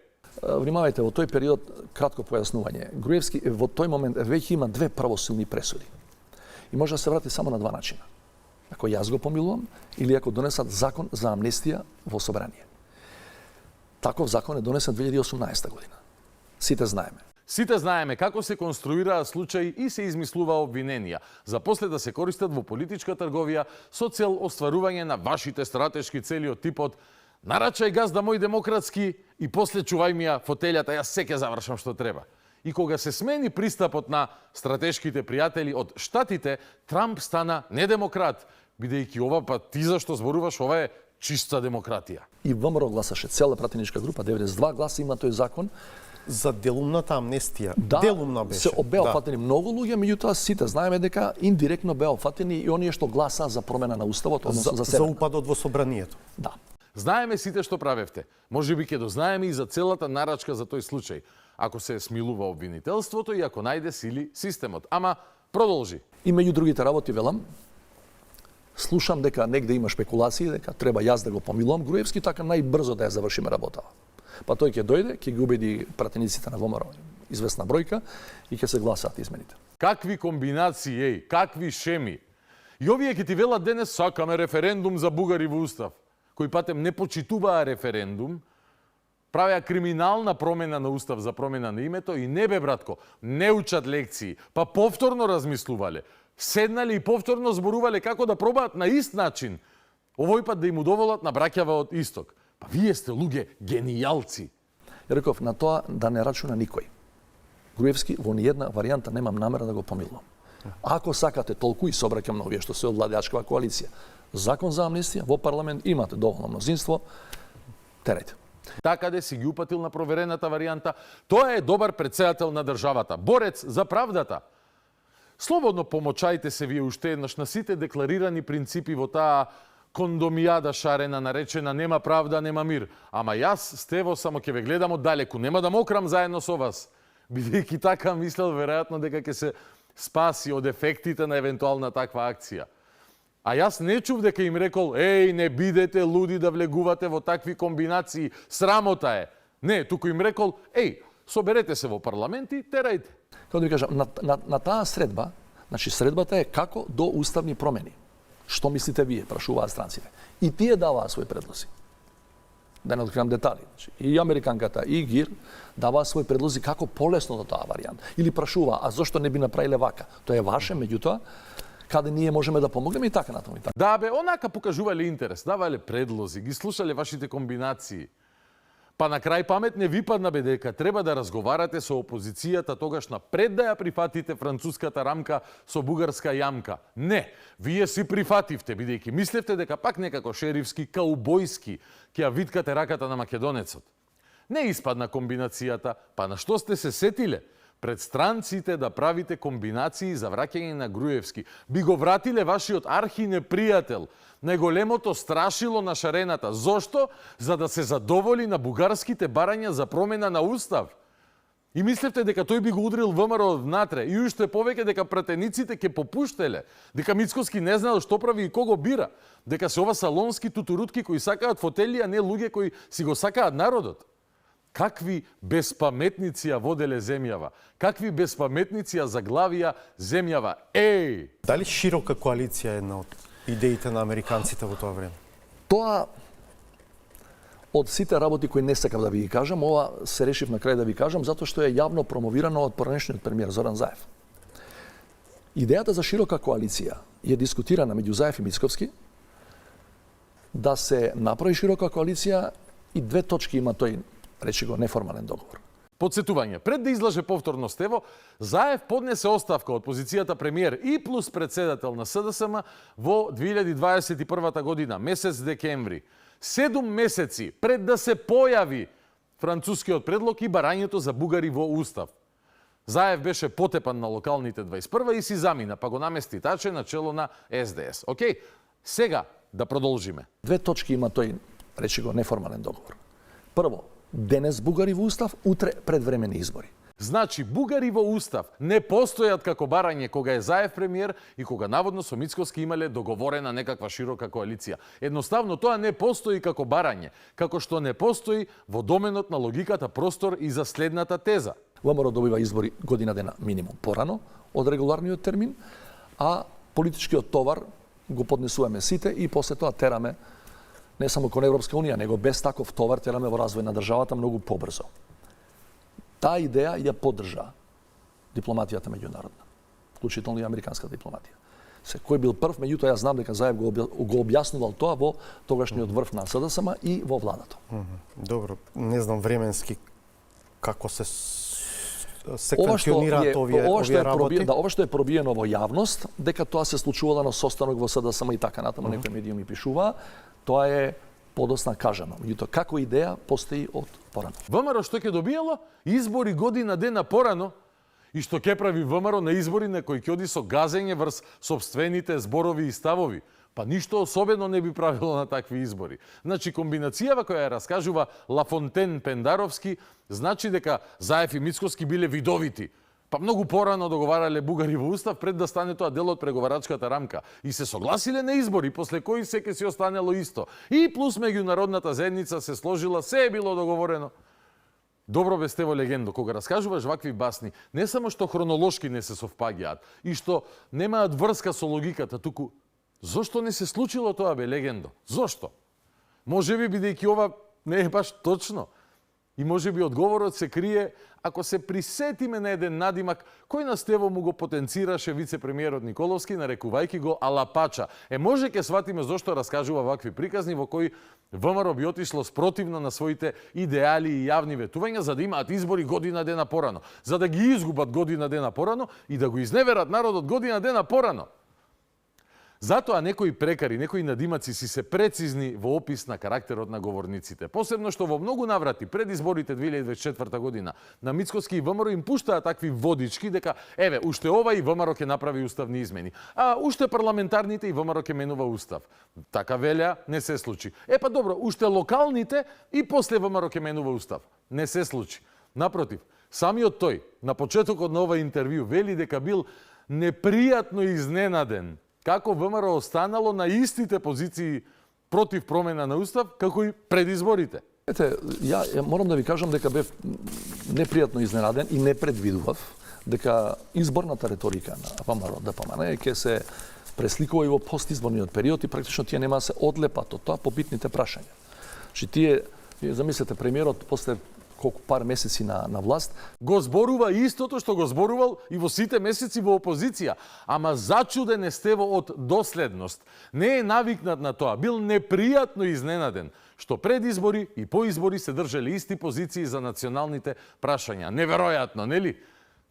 Внимавајте, во тој период, кратко појаснување, Груевски во тој момент веќе има 2 правосилни пресуди. И може да се врати само на 2 начина. Ако јас го помилувам или ако донесат закон за амнестија во собрание. Таков закон е донесен 2018 година. Сите знаеме. Сите знаеме како се конструираа случаи и се измислуваа обвиненија, за после да се користат во политичка трговија со цел остварување на вашите стратешки цели од типот нарачај газда мој демократски и после чувај ми ја фотелјата, јас се ќе завршам што треба. И кога се смени пристапот на стратешките пријатели од Штатите, Трамп стана недемократ, бидејќи ова па ти зашто зборуваш, ова е чиста демократија. И ВМРО гласаше, цела пратеничка група, 92 гласа има тој закон. За делумната амнестија. Да, Делумна беше. се беа фатени многу луѓе, меѓутоа сите знаеме дека индиректно беа фатени и оние што гласа за промена на уставот, односно за за упадот во собранието. Да. Знаеме сите што правевте. Можеби ќе дознаеме и за целата нарачка за тој случај, ако се смилува обвинителството и ако најде сили системот. Ама продолжи. И меѓу другите работи велам, слушам дека негде има шпекулации, дека треба јас да го помилувам Груевски, така најбрзо да ја завршиме работава. Па тој ќе дојде, ќе ги убеди пратениците на ВМРО, известна бројка, и ќе се гласаат измените. Какви комбинации, еј, какви шеми. И овие ќе ти велат денес сакаме референдум за бугари во устав, кои патем не почитуваа референдум, правеа криминална промена на устав за промена на името и не бе, братко, не учат лекции, па повторно размислувале, седнале и повторно зборувале како да пробаат на ист начин, овој пат да им удоволат на браќава од исток. Па вие сте луѓе генијалци. Реков на тоа да не рачуна никој. Груевски во ниедна варијанта немам намера да го помилувам. Ако сакате толку и се обраќам на овие што се од владеачкава коалиција, закон за амнестија во парламент имате доволно мнозинство, терајте. Така да си ги упатил на проверената варијанта, тоа е добар претседател на државата, борец за правдата. Слободно помочајте се вие уште еднаш на сите декларирани принципи во таа кондомијада шарена наречена нема правда, нема мир. Ама јас, Стево, само ќе ве гледам од далеку, нема да мокрам заедно со вас. Бидејќи така мислел веројатно дека ќе се спаси од ефектите на евентуална таква акција. А јас не чув дека им рекол, еј, не бидете луди да влегувате во такви комбинации, срамота е. Не, туку им рекол, еј, соберете се во парламент и терајте. Како да ви кажам, на таа средба, значи средбата е како до уставни промени. Што мислите вие, прашуваат странците. И тие даваа своји предлози. Да не откривам детали. Значи, и американката, и ГИР даваа своји предлози како полесно до таа варијанта. Или прашува, а зошто не би направиле вака? Тоа е ваше, меѓутоа, каде ние можеме да помогнеме и така натаму. Да, бе, онака покажувале интерес, давале предлози, ги слушале вашите комбинации. Па на крај памет не ви падна бе дека треба да разговарате со опозицијата тогаш напред да ја прифатите француската рамка со бугарска јамка. Не, вие си прифативте, бидејќи мислевте дека пак некако шерифски, каубојски ќе ја виткате раката на македонецот. Не испадна комбинацијата, па на што сте се сетиле? Пред странците да правите комбинации за враќање на Груевски. Би го вратиле вашиот архинепријател, најголемото страшило на шарената. Зошто? За да се задоволи на бугарските барања за промена на устав. И мислевте дека тој би го удрил ВМРО внатре. И уште повеќе дека пратениците ќе попуштеле. Дека Мицкоски не знаел што прави и кого бира. Дека се ова салонски тутурутки кои сакаат фотели, а не луѓе кои си го сакаат народот. Какви безпаметници ја воделе земјава. Какви безпаметници ја заглавија земјава. Еј! Дали широка коалиција е една од идеите на американците во тоа време? Тоа од сите работи кои не сакам да ви ги кажам, ова се решив на крај да ви кажам, затоа што е јавно промовирано од поранешниот премиер Зоран Заев. Идејата за широка коалиција е дискутирана меѓу Заев и Мицковски, да се направи широка коалиција и 2 точки има тој, речи го, неформален договор. Подсетување, пред да излаже повторно Стево, Заев поднесе оставка од позицијата премиер и плюс председател на СДСМ во 2021 година, месец декември. 7 месеци пред да се појави францускиот предлог и барањето за бугари во устав. Заев беше потепан на локалните 21 и си замина, па го намести Таче на чело на СДС. Океј, сега да продолжиме. Две точки има тој, речи го, неформален договор. Прво, денес бугари во устав, утре предвремени избори. Значи, бугари во устав не постојат како барање кога е Заев премиер и кога наводно со Мицкоски имале договорена некаква широка коалиција. Едноставно тоа не постои како барање, како што не постои во доменот на логиката простор и за следната теза. ВМРО добива избори година дена минимум порано од регуларниот термин, а политичкиот товар го поднесуваме сите и после тоа тераме не само кон Европска унија, него без таков товар тераме во развој на државата многу побрзо. Таа идеја ја поддржа дипломатијата меѓународна, вклучително и американската дипломатија. Кој бил прв, меѓутоа јас знам дека Заев го објаснувал тоа во тогашниот врв на СДСМ и во владата. Добро, не знам временски како се секвенционираат овие работи. Ова што е пробиено во јавност, дека тоа се случувало на состанок во СДСМ и така натаму, некои медиуми пишуваа, тоа е подосна кажано. Меѓутоа, како идеја постои од порано. ВМРО што ќе добиело? Избори година дена порано. И што ќе прави ВМРО на избори на кои ќе оди со газење врз собствените зборови и ставови? Па ништо особено не би правило на такви избори. Значи, комбинацијава која ја раскажува Лафонтен Пендаровски, значи дека Заев и Мицкоски биле видовити. Па многу порано договарале бугари во устав пред да стане тоа дел од преговарачката рамка. И се согласиле на избори, после кои секој си останело исто. И плюс меѓународната заедница се сложила, се е било договорено. Добро бе Стево Легендо, кога раскажуваш вакви басни, не само што хронолошки не се совпаѓаат и што немаат врска со логиката, туку зошто не се случило тоа, бе, Легендо? Зошто? Може би бидејќи ова не е баш точно. И може би одговорот се крие ако се присетиме на еден надимак кој на Стево му го потенцираше вице-премиерот Николовски, нарекувајќи го Алапача. Може ќе сватиме зошто раскажува вакви приказни во кои ВМРО би отишло спротивно на своите идеали и јавни ветувања за да имаат избори година дена порано, за да ги изгубат година дена порано и да го изневерат народот година дена порано. Затоа некои прекари, некои надимаци си се прецизни во опис на карактерот на говорниците. Посебно што во многу наврати пред изборите 2024 година на Мицкоски и ВМРО им пуштаа такви водички дека еве, уште ова и ВМРО ќе направи уставни измени, а уште парламентарните и ВМРО ќе менува устав. Така велја, не се случи. Па добро, уште локалните и после ВМРО ќе менува устав. Не се случи. Напротив, самиот тој на почетокот на ова интервју вели дека бил непријатно изненаден како ВМРО останало на истите позиции против промена на устав, како и пред изборите. Ете, ја морам да ви кажам дека бев непријатно изненаден и не предвидував дека изборната реторика на ВМРО ДПМН ќе се пресликува и во постизборниот период и практично тие нема да се одлепат од тоа по битните прашања. Значи тие замислете премиерот после колку пар месеци на власт го зборува истото што го зборувал и во сите месеци во опозиција, ама зачуден е Стево од доследност. Не е навикнат на тоа, бил непријатно изненаден што пред избори и по избори се држале исти позиции за националните прашања. Неверојатно, нели?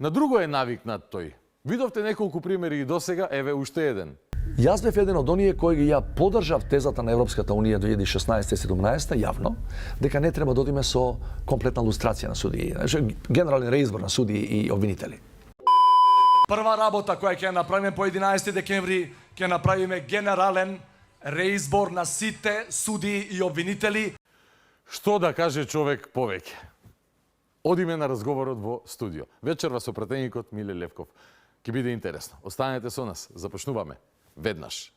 На друго е навикнат тој. Видовте неколку примери и досега, еве уште еден. Јас бев еден од оние кои ги ја поддржав тезата на Европската унија 2016-17 јавно, дека не треба да одиме со комплетна лустрација на судии, генерален реизбор на судии и обвинители. Прва работа која ќе направиме по 11 декември, ќе направиме генерален реизбор на сите судии и обвинители. Што да каже човек повеќе? Одиме на разговорот во студио. Вечерва со пратеникот Миле Левков. Ќе биде интересно. Останете со нас. Започнуваме веднаш.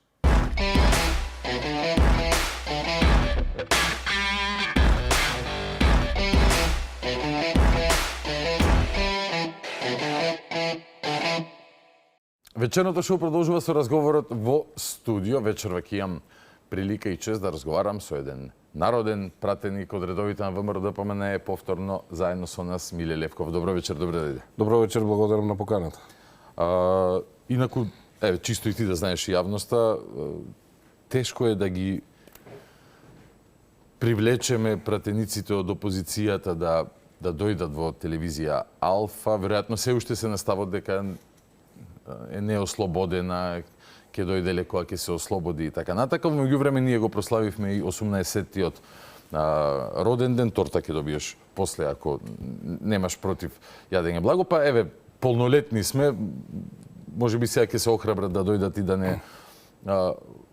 Вечерното шоу продолжува со разговорот во студио. Вечерва ќе имам прилика и чест да разговарам со еден народен пратеник од редовите на ВМРО ДПМН, повторно заедно со нас Миле Левков. Добро вечер, добре дојде. Добро вечер, благодарам на поканата. Инаку, еве, чисто и ти да знаеш јавноста, тешко е да ги привлечеме пратениците од опозицијата да дојдат во телевизија Алфа. Веројатно се уште се наставот дека е неослободена, ќе дојде леко, ќе се ослободи и така натака. Во меѓувреме ние го прославивме и 18-тиот роден ден, торта ќе добиеш после ако немаш против јадење благо. Па еве, полнолетни сме, може би сега ќе се охрабрат да дојдат и да не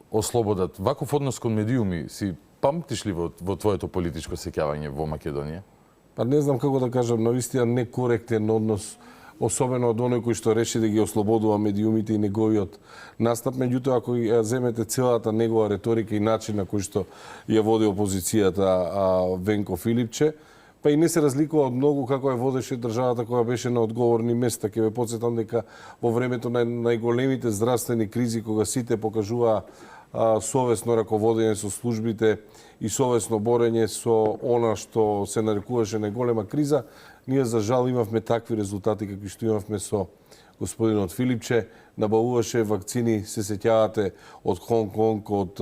ослободат. Ваков однос кон медиуми си памтиш ли во твоето политичко сеќавање во Македонија? Па не знам како да кажам, навистина некоректен однос, особено од оној кој што реши да ги ослободува медиумите и неговиот настап. Меѓутоа, ако ја земете целата негова реторика и начин на кој што ја води опозицијата Венко Филипче, па и не се разликува од многу како ја водеше државата која беше на одговорни места. Ќе ве потсетам дека во времето на најголемите здравствени кризи, кога сите покажуваа совесно раководење со службите и совесно борење со она што се нарекуваше најголема криза, ние за жал имавме такви резултати какви што имавме со господинот Филипче. Набавуваше вакцини, се сеќавате, од Хонг-Конг, од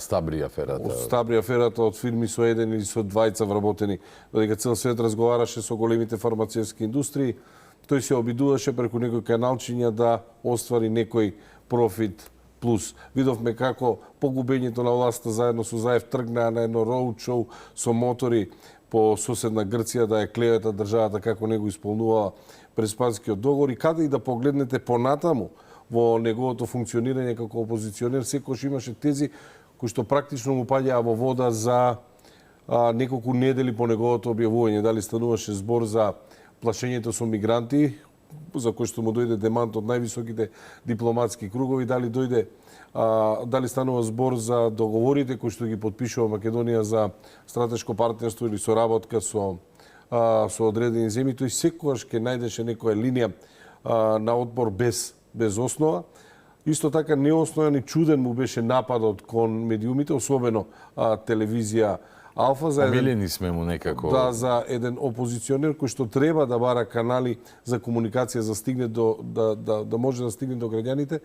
Стабри аферата. Од Стабри аферата, од фирми со еден или со двајца вработени, додека цел свет разговараше со големите фармацевски индустрии, тој се обидуваше преку некои каналчиња да оствари некој профит плюс. Видовме како погубењето на власта заедно со Заев тргнаа на едно роуд-шоу со мотори по соседна Грција да ја клевета државата како него исполнувала преспанскиот договор, и каде и да погледнете понатаму во неговото функционирање како опозиционер, секогаш имаше тези кои што практично му паѓаа во вода за неколку недели по неговото објавување. Дали стануваше збор за плашењето со мигранти, за кој што му дојде демант од највисоките дипломатски кругови, дали станува збор за договорите кои што ги потпишува Македонија за стратешко партнерство или соработка со одредени земји, тој секогаш ќе најдеше некоја линија на отпор без основа. Исто така неоснован и чуден му беше нападот кон медиумите, особено телевизија Алфа, за Омилени сме му некако. Да, за еден опозиционер кој што треба да бара канали за комуникација за стигне да може да стигне до граѓаните.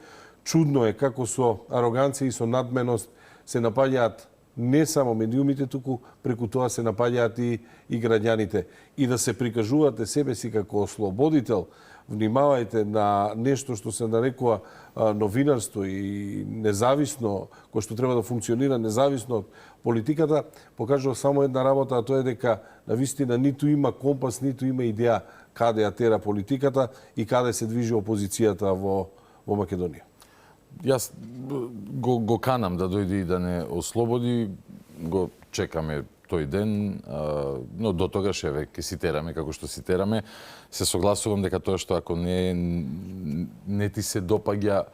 Чудно е како со ароганција и со надменост се напаѓаат не само медиумите, туку преку тоа се напаѓаат и граѓаните. И да се прикажувате себе си како ослободител, внимавајте на нешто што се нарекува новинарство и независно, кој што треба да функционира независно од политиката, покажува само една работа, а тоа е дека навистина ниту има компас, ниту има идеја каде ја тера политиката и каде се движи опозицијата во Македонија. Јас го канам да дојде и да не ослободи, го чекаме тој ден, но до тогаш еве ќе си тераме како што си тераме. Се согласувам дека тоа што ако не ти се допаѓа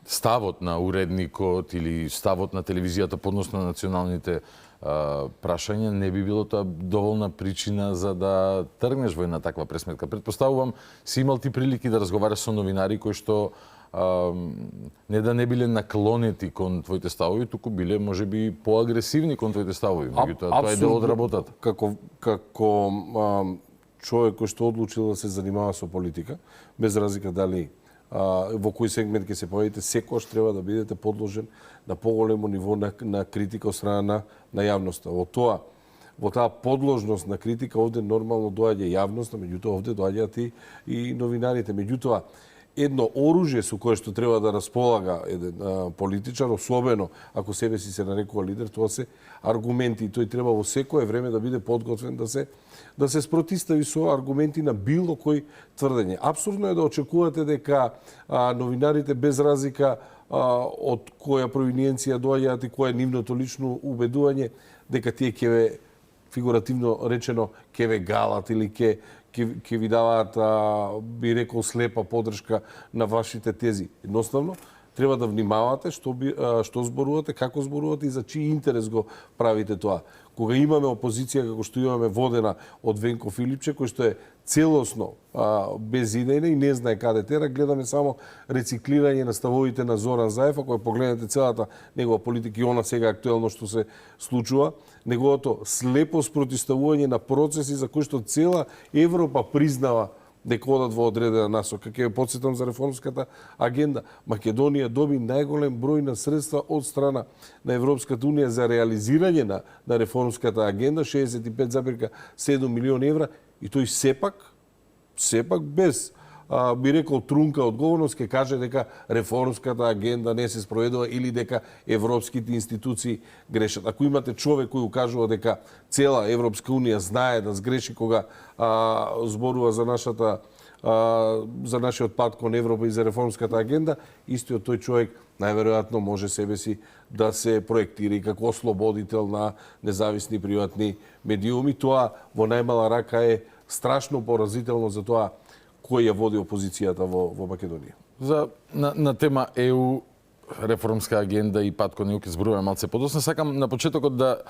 ставот на уредникот или ставот на телевизијата по однос на националните прашања, не би било тоа доволна причина за да тргнеш во една таква пресметка. Предпоставувам, си имал ти прилики да разговараш со новинари кои што не да не биле наклонети кон твоите ставови, туку биле можеби поагресивни кон твоите ставови. Меѓутоа тоа е дел од работата. Како човек кој што одлучил да се занимава со политика, без разлика дали во кој сегмент ќе се појавите, секогаш треба да бидете подложен на поголемо ниво на критика од страна на јавноста. Во таа подложност на критика овде нормално доаѓа јавноста, меѓутоа овде доаѓаат и новинарите. Меѓутоа, едно оружје со кое што треба да располага еден политичар, особено ако себе си се нарекува лидер, тоа се аргументи. И тој треба во секое време да биде подготвен да се спротистави со аргументи на било кој тврдење. Апсурдно е да очекувате дека новинарите без разлика од која провиниенција доаѓаат и која е нивното лично убедување, дека тие ќе ве, фигуративно речено, ќе ве галат или ќе ви даваат, би рекол, слепа подршка на вашите тези. Едноставно, треба да внимавате што зборувате, како зборувате и за чиј интерес го правите тоа. Кога имаме опозиција како што имаме водена од Венко Филипче, кој што е целосно безидејна и не знае каде тера, гледаме само рециклирање на ставовите на Зоран Заев, ако погледнете целата негова политика и она сега актуелно што се случува, неговото слепо спротиставување на процеси за кои што цела Европа признава дека одат во одредена насока. Ќе ве потсетам за реформската агенда. Македонија доби најголем број на средства од страна на Европската унија за реализирање на реформската агенда, 65,7 милиони евра, и тој сепак без би рекол трунка одговорност ќе каже дека реформската агенда не се спроведува или дека европските институции грешат. Ако имате човек кој укажува дека цела Европска унија знае да сгреши кога зборува за нашата за нашиот пат кон Европа и за реформската агенда, истиот тој човек најверојатно може себе си да се проектира и како ослободител на независни приватни медиуми. Тоа во најмала рака е страшно поразително за тоа кој ја води опозицијата во Македонија. На тема ЕУ, реформска агенда и пат кон ЕУ ќе зборуваме малце подоцна. Сакам на почетокот да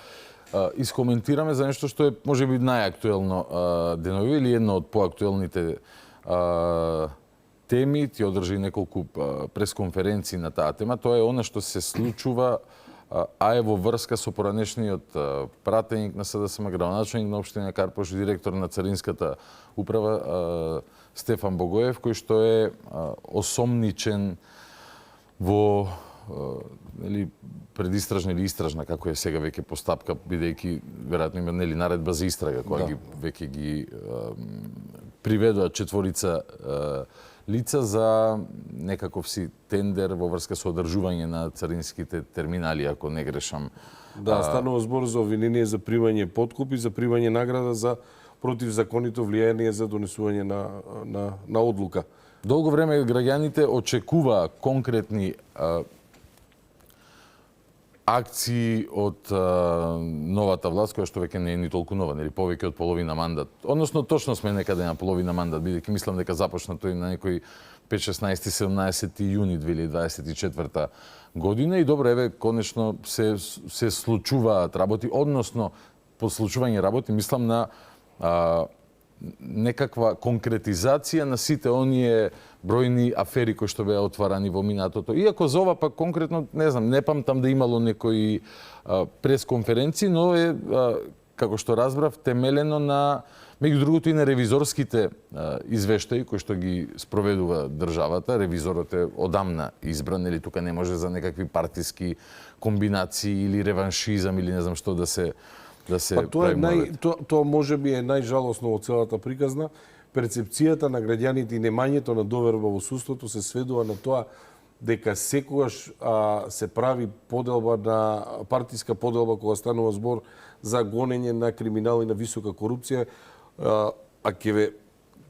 искоментираме за нешто што е можеби најактуелно денови или едно од поактуелните теми. Ти одржи неколку пресконференции на таа тема. Тоа е она што се случува, а е во врска со поранешниот пратеник на СДСМ, градоначелник на општина Карпош, директор на Царинската управа Стефан Богоев, кој што е осомничен во предистражна или истражна, како е сега веќе постапка, бидејќи веројатно има наредба за истрага, која ги веќе ги приведува четворица лица за некаков си тендер во врска со одржување на царинските терминали, ако не грешам. Да, станува збор за обвинение за примање подкупи, за примање награда за противзаконито влијание за донесување на одлука. Долго време граѓаните очекуваа конкретни акции од новата власт, која што веќе не е ни толку нова, нели повеќе од половина мандат. Односно, точно сме некаде на половина мандат, бидејќи мислам дека започна тој на некој 5-16-17 јуни 2024 година и добро, еве, конечно се случуваат работи, односно, по случување работи, мислам на некаква конкретизација на сите оние бројни афери кои што беа отварани во минатото. Иако за ова пак конкретно, не знам, не памтам да имало некои пресконференции, но е, како што разбрав, темелено на, меѓу другото, и на ревизорските извештаи кои што ги спроведува државата. Ревизорот е одамна избран, или тука не може за некакви партиски комбинации или реваншизам или не знам што да се тоа може би е најжалосно во целата приказна. Перцепцијата на граѓаните и немањето на доверба во судството се сведува на тоа дека секогаш се прави поделба на партиска поделба кога станува збор за гонење на криминал и на висока корупција, ќе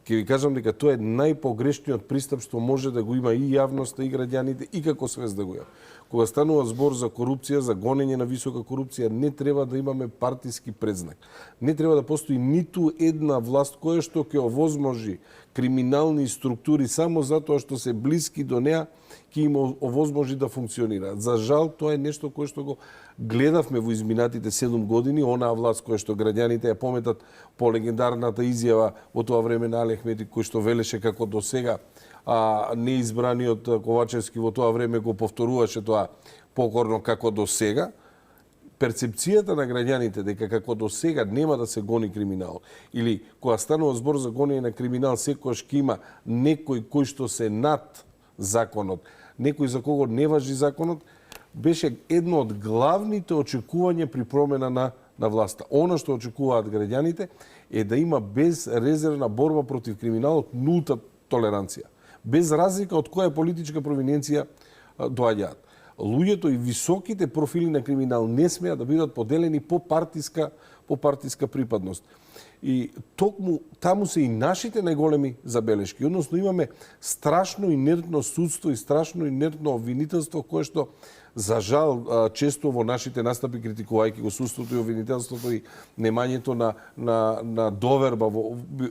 ви кажам дека тоа е најпогрешниот пристап што може да го има и јавноста и граѓаните и како свест да го има. Кога станува збор за корупција, за гонење на висока корупција, не треба да имаме партиски предзнак. Не треба да постои ниту една власт која што ќе овозможи криминални структури само затоа што се блиски до неа, ќе им овозможи да функционираат. За жал, тоа е нешто кое што го гледавме во изминатите 7 години, онаа власт која што граѓаните ја пометат по легендарната изјава во тоа време на Али Ахмети, кој што велеше како до сега неизбраниот Ковачевски во тоа време го повторуваше тоа покорно како до сега. Перцепцијата на граѓаните дека како до сега нема да се гони криминал или кога станува збор за гонење на криминал секогаш ќе има некој кој што се над законот, некој за кого не важи законот, беше едно од главните очекувања при промена на власта. Она што очекуваат граѓаните е да има безрезервна борба против криминалот, нулта толеранција. Без разлика од која политичка провиненција доаѓаат. Луѓето и високите профили на криминал не смеат да бидат поделени по партиска припадност. И токму таму се и нашите најголеми забелешки. Односно имаме страшно инертно судство и страшно инертно обвинителство кое што за жал често во нашите настапи критикувајќи го судството и обвинителството и немањето на доверба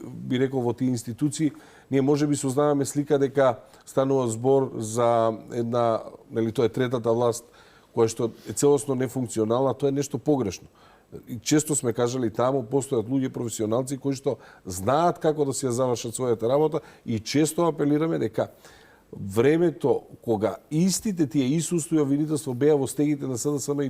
би рекол во тие институции, ние можеби сознаваме слика дека станува збор за една, нели тоа е третата власт која што е целосно нефункционална, тоа е нешто погрешно. И често сме кажали таму постојат луѓе професионалци кои што знаат како да си ја завршат својата работа и често апелираме дека времето кога истите тие и судство и обвинителство беа во стегите на СДСМ и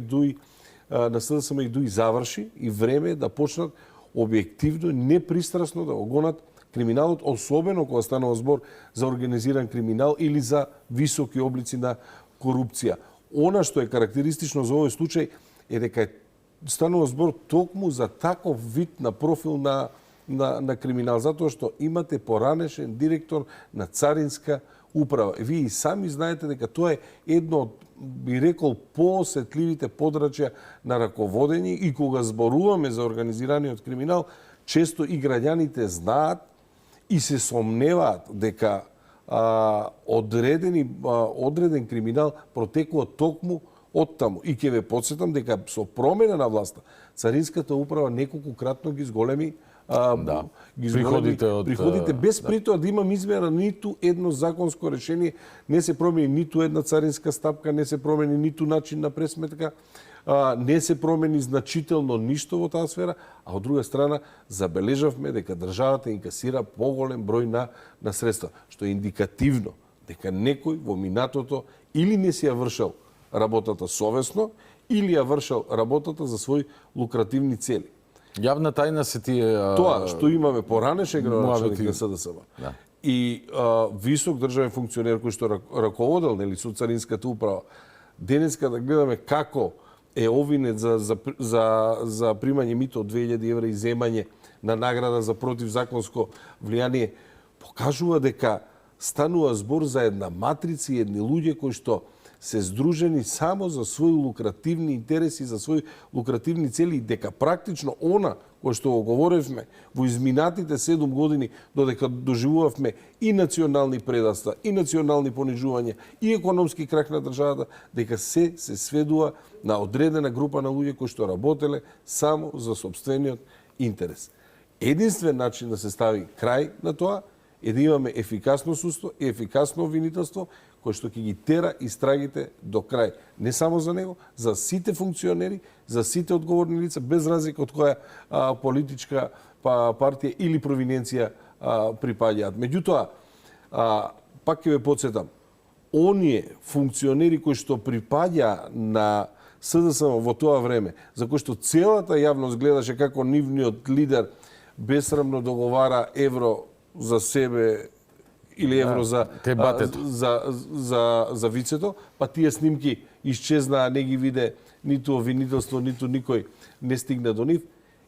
ДУИ заврши и време е да почнат објективно и непристрасно да го гонат криминалот, особено кога станува збор за организиран криминал или за високи облици на корупција. Она што е карактеристично за овој случај е дека станува збор токму за таков вид на профил на криминал, затоа што имате поранешен директор на Царинска управа. Вие и сами знаете дека тоа е едно од, би рекол, поосетливите подрачја на раководење и кога зборуваме за организираниот криминал, често и граѓаните знаат и се сомневаат дека одреден криминал протекува токму од таму. И ќе ве подсетам дека со промена на власта, Царинската управа неколкократно ги зголеми приходите без при тоа да имам измера ниту едно законско решение, не се промени ниту една царинска стапка, не се промени ниту начин на пресметка, не се промени значително ништо во таа сфера, а од друга страна забележавме дека државата инкасира поголем број на средства, што е индикативно дека некој во минатото или не си ја вршал работата совесно, или ја вршал работата за своји лукративни цели. Јавна тајна се тие... Тоа што имаме поранеше градоначалник на СДСМ. Да. И висок државен функционер кој што раководел со Царинската управа, денеска да гледаме како е обвинет за примање мито од 2000 евра и земање на награда за противзаконско влијание, покажува дека станува збор за една матрица и едни луѓе кои што се здружени само за своји лукративни интереси, за своји лукративни цели, и дека практично она кој што го говоревме во изминатите 7 години, додека доживувавме и национални предавства, и национални понижувања, и економски крах на државата, дека се сведува на одредена група на луѓе кои што работеле само за сопствениот интерес. Единствен начин да се стави крај на тоа е да имаме ефикасно судство и ефикасно обвинителство кој што ќе ги тера истрагите до крај. Не само за него, за сите функционери, за сите одговорни лица, без разлика од која политичка партија или провиненција припаѓаат. Меѓутоа, пак ќе ве подсетам, оние функционери кои што припаѓа на СДСМ во тоа време, за кој што целата јавност гледаше како нивниот лидер бесрамно договара евро за себе или евро за вицето, па тие снимки исчезнаа, не ги виде ниту обвинителство, ниту никој не стигна до нив.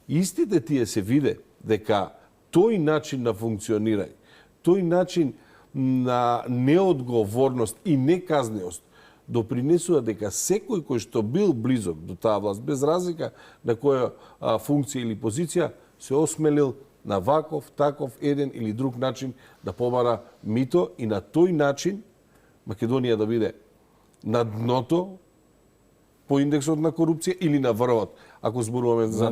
Истите тие се виде дека тој начин на функционирање, тој начин на неодговорност и неказнеост допринесува дека секој кој што бил близок до таа власт, без разлика на која функција или позиција, се осмелил на ваков, таков, еден или друг начин да побара мито и на тој начин Македонија да биде на дното по индексот на корупција или на врвот, ако зборуваме за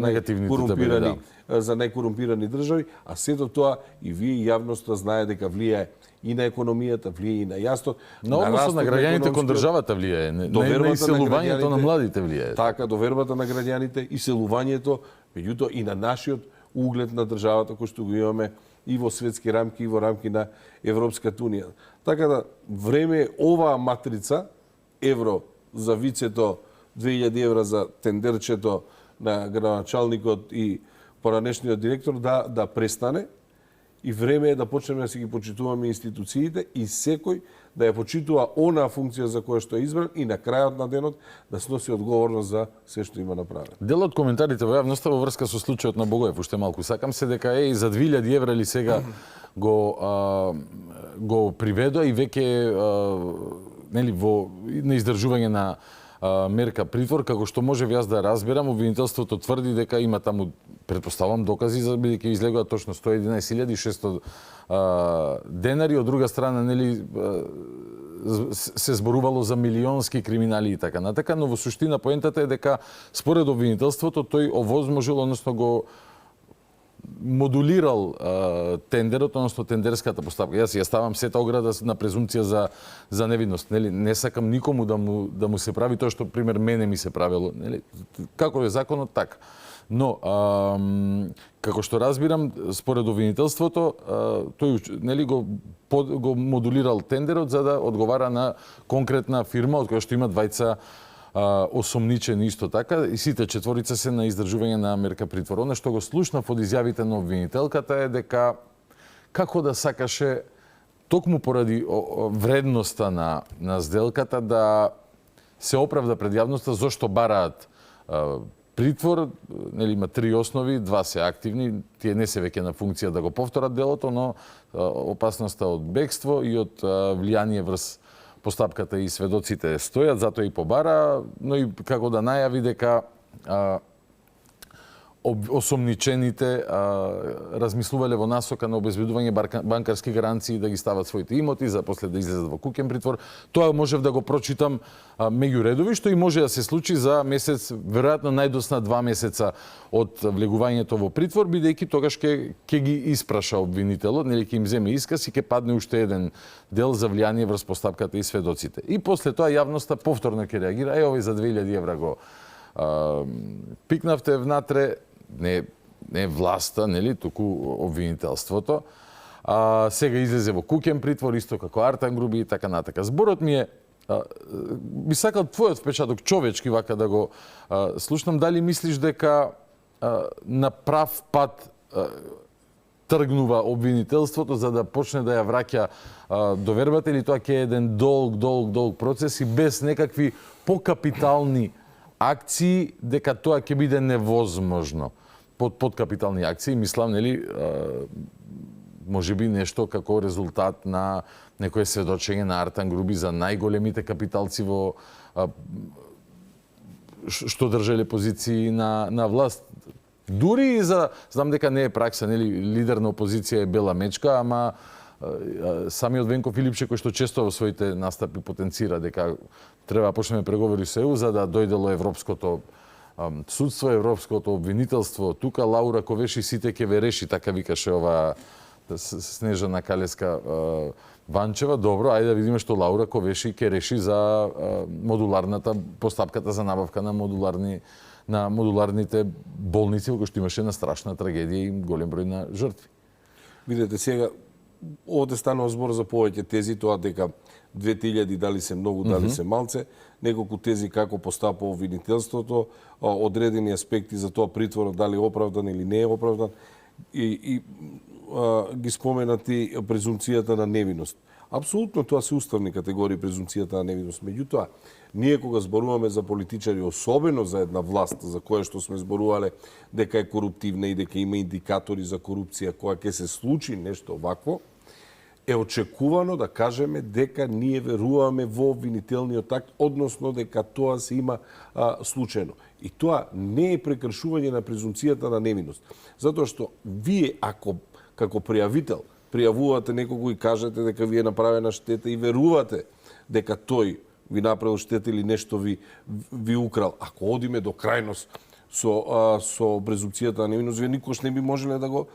најкорумпирани држави, а сето тоа и вие и јавноста знае дека влијае и на економијата, влијае и на јастот. На односот на граѓаните кон државата влијае, на иселувањето на младите влијае. Така, довербата на граѓаните, иселувањето, меѓутоа и на нашиот углед на државата кој што го имаме и во светски рамки и во рамки на Европската унија. Така да време е оваа матрица евро за вицето, 2000 евра за тендерчето на градоначалникот и поранешниот директор да престане, и време е да почнеме да си ги почитуваме институциите и секој да ја почитува онаа функција за која што е избран и на крајот на денот да сноси одговорност за се што има направено. Дел од коментарите во јавноста во врска со случајот на Богоев, уште малку сакам се дека и за 2000 евра ли сега го приведоа и веќе нели во на издржување на мерка притвор, како што може јас да разберам, обвинителството тврди дека има таму, претпоставам, докази за бидејќи излегува точно 111.600 денари, од друга страна нели се зборувало за милионски криминали и така натака, но во суштина поентата е дека според обвинителството тој овозможил, односно го модулирал тендерот, односно тендерската постапка. Јас ја ставам сета ограда на презумпција за невидност, нели? Не сакам никому да му се прави тоа што пример мене ми се правело, нели? Како е законот, така. Но како што разбирам, според обвинителството, тој нели го модулирал тендерот за да одговара на конкретна фирма од која што има двајца осомничени исто така, и сите четворица се на издржување на мерка притвор. Она што го слушнав од изјавите на обвинителката е дека како да сакаше токму поради вредноста на сделката да се оправда пред јавноста зошто бараат притвор, нели има 3 основи, 2 се активни, тие не се веќе на функција да го повторат делото, но опасноста од бегство и од влијание врз постапката и сведоците стојат, затоа и побара, но и како да најави дека осомничените размислувале во насока на обезбедување банкарски гаранции да ги стават своите имоти за после да излезат во куќен притвор. Тоа можев да го прочитам меѓу редови, што и може да се случи за месец, веројатно најдосна 2 месеца од влегувањето во притвор, бидејќи тогаш ќе ги испраша обвинителот, нели ќе им земе исказ и ќе падне уште еден дел за влијание врз постапката и сведоците. И после тоа јавноста повторно ќе реагира, овој за 2000 евра го пикнавте внатре, не власта, нели, туку обвинителството. Сега излезе во куќен притвор, исто како Артан Груби и така натака. Зборот ми е, би сакал твојот впечаток човечки вака да го слушнам, дали мислиш дека на прав пат тргнува обвинителството за да почне да ја враќа довербата, или тоа ќе е еден долг процес и без некакви покапитални акции, дека тоа ќе биде невозможно. Под капитални акции, мислам, нели, можеби нешто како резултат на некое сведочење на Артан Груби за најголемите капиталци во што држеле позиции на власт. Дури и за, знам дека не е пракса, нели, лидер на опозиција е бела мечка, ама самиот Венко Филипче, кој што често во своите настапи потенцира дека треба да почнеме преговори со ЕУ за да дојдело европското судство, европското обвинителство. Тука Лаура Ковеши сите ќе ве реши, така викаше ова Снежана Калеска Ванчева. Добро, ајде да видиме што Лаура Ковеши ќе реши за модуларната постапката за набавка на модуларните болници, во кои што имаше на страшна трагедија и голем број на жртви. Видете, сега овде станува збор за повеќе тези, тоа дека 2000 дали се многу, дали се малце, неколку тези како постапува обвинителството, одредени аспекти за тоа притворот дали е оправдан или не е оправдан и ги споменати презумцијата на невиност. Апсолутно тоа се уставни категории презумцијата на невиност. Меѓутоа, ние кога зборуваме за политичари, особено за една власт за која што сме зборувале дека е коруптивна и дека има индикатори за корупција, кога ќе се случи нешто вакво, е очекувано да кажеме дека ние веруваме во обвинителниот акт, односно дека тоа се има случајно. И тоа не е прекршување на презумцијата на невиност. Затоа што вие, ако како пријавител пријавувате некого и кажете дека ви е направена штета и верувате дека тој ви направил штета или нешто ви украл, ако одиме до крајност со презумцијата на невиност, вие никош не би можеле да го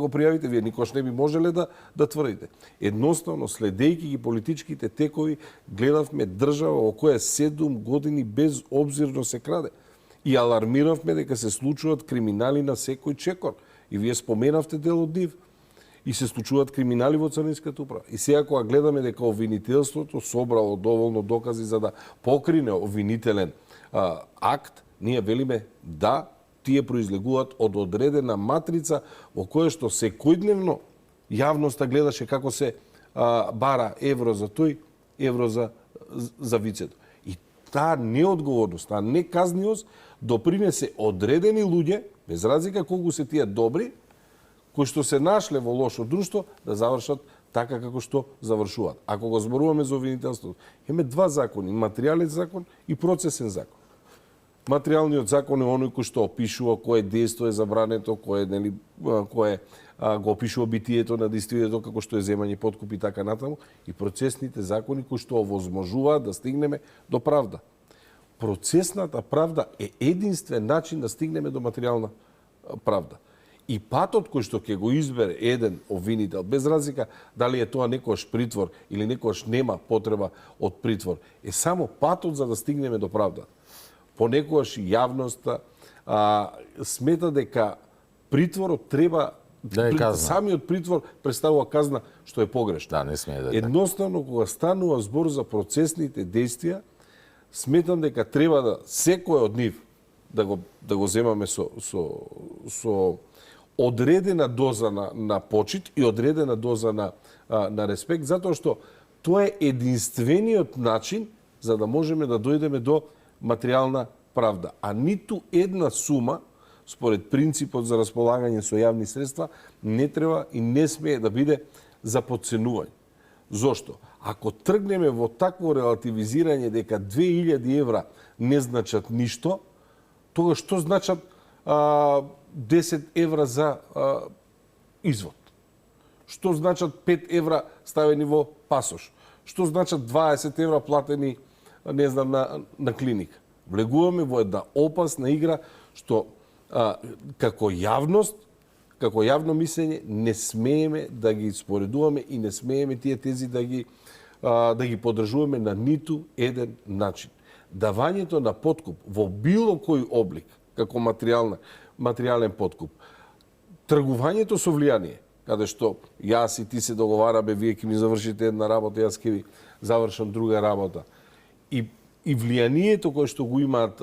пријавите, вие никош не би можеле да тврдите. Едноставно, следејќи ги политичките текови, гледавме држава во која 7 години безобзирно се краде. И алармиравме дека се случуваат криминали на секој чекор. И вие споменавте дел од нив. И се случуваат криминали во Царинската управа. И сега кога гледаме дека обвинителството собрало доволно докази за да покрине обвинителен акт, ние велиме да, тие произлегуваат од одредена матрица во која што секојдневно јавноста гледаше како се бара евро за тој, евро за вицето. И таа неодговорност, таа неказниост допринесе одредени луѓе, без разлика колку се тие добри, кои што се нашле во лошо друштво, да завршат така како што завршуваат. Ако го зборуваме за обвинителството, имаме 2 закони, материјален закон и процесен закон. Материјалниот закон е оној кој што опишува кое дејство е забрането, кое го опишува битието на действието, како што е земање подкуп и така натаму, и процесните закони кои што овозможуваат да стигнеме до правда. Процесната правда е единствен начин да стигнеме до материјална правда. И патот кој што ќе го избере еден обвинител, без разлика дали е тоа некојаш притвор или некојаш нема потреба од притвор, е само патот за да стигнеме до правда. Понекогаш јавноста смета дека притворот треба да е казна. Самиот притвор представува казна што е погрешно. Да, не смее да е. Едноставно кога станува збор за процесните действија, сметам дека треба да секој од нив да го земаме со одредена доза на почит и одредена доза на респект, затоа што тоа е единствениот начин за да можеме да дојдеме до материјална правда. А ниту една сума, според принципот за располагање со јавни средства, не треба и не смее да биде за потценување. Зошто? Ако тргнеме во такво релативизирање дека 2000 евра не значат ништо, тога што значат 10 евра за извод? Што значат 5 евра ставени во пасош? Што значат 20 евра платени, не знам, на клиника? Влегуваме во една опасна игра што како јавност, како јавно мислење не смееме да ги споредуваме и не смееме тие тези да ги поддржуваме на ниту еден начин. Давањето на подкуп во било кој облик, како материјален подкуп, тргувањето со влијание, каде што јас и ти се договараме, вие ќе ми завршите една работа, јас ќе ви завршам друга работа. И влијанието кое што го имаат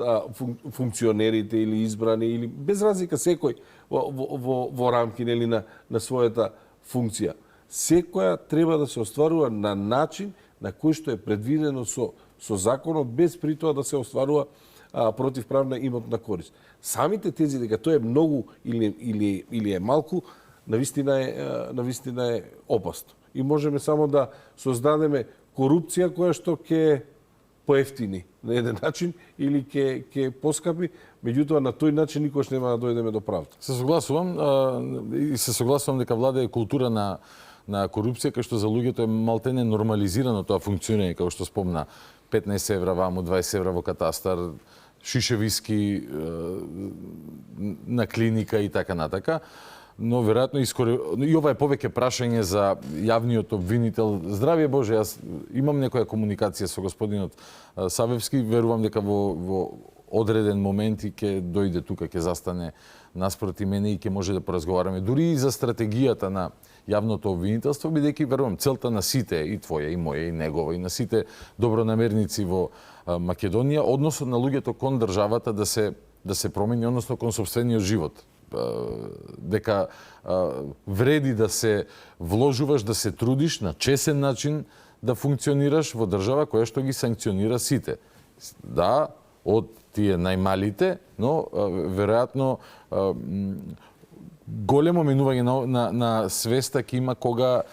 функционерите или избрани, или без разлика секој во рамки нели, на својата функција. Секоја треба да се остварува на начин на кој што е предвидено со законот, без при тоа да се остварува противправна имотна корист. Самите тези дека тоа е многу или е малку, навистина е опасно. И можеме само да создадеме корупција која што ќе поевтини на еден начин или ќе поскапи, меѓутоа на тој начин никош нема да дојдеме до правда. Се согласувам дека владее култура на корупција, кај што за луѓето е малтене нормализирано тоа функционирање, како што спомна, 15 евра ваму, 20 евра во катастар, шишевиски на клиника и така натака. Но веројатно и ова е повеќе прашање за јавниот обвинител. Здравје Боже, јас имам некоја комуникација со господинот Савевски, верувам дека во одреден момент и ќе дојде тука, ќе застане наспроти мене и ќе може да поразговараме дури и за стратегијата на јавното обвинителство, бидејќи верувам целта на сите, и твоја, и моја, и негова, и на сите добронамерници во Македонија, односот на луѓето кон државата да се промени, односно кон сопствениот живот. Дека вреди да се вложуваш, да се трудиш на чесен начин да функционираш во држава која што ги санкционира сите. Да, од тие најмалите, но веројатно големо менување на свеста ќе има кога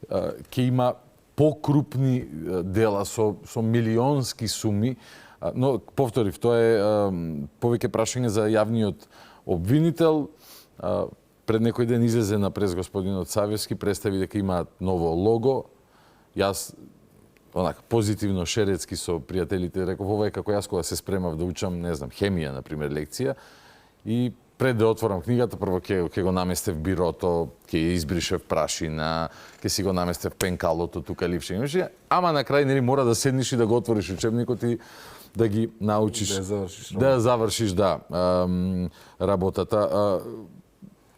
ќе има покрупни дела со милионски суми, но повторив, тоа е повеќе прашање за јавниот обвинител. Пред некој ден излезе на прес господинот Савевски, представи дека имаат ново лого. Јас позитивно шеретски со пријателите реков, ова е како јас кога се спремав да учам, не знам, хемија, например, лекција, и пред да отворам книгата, прво ќе го наместев бирото, ќе ја избришев прашина, ќе си го наместев пенкалото, тука ливше, ама на крај нели мора да седнеш и да го отвориш учебникот и да ги научиш, да завршиш работата.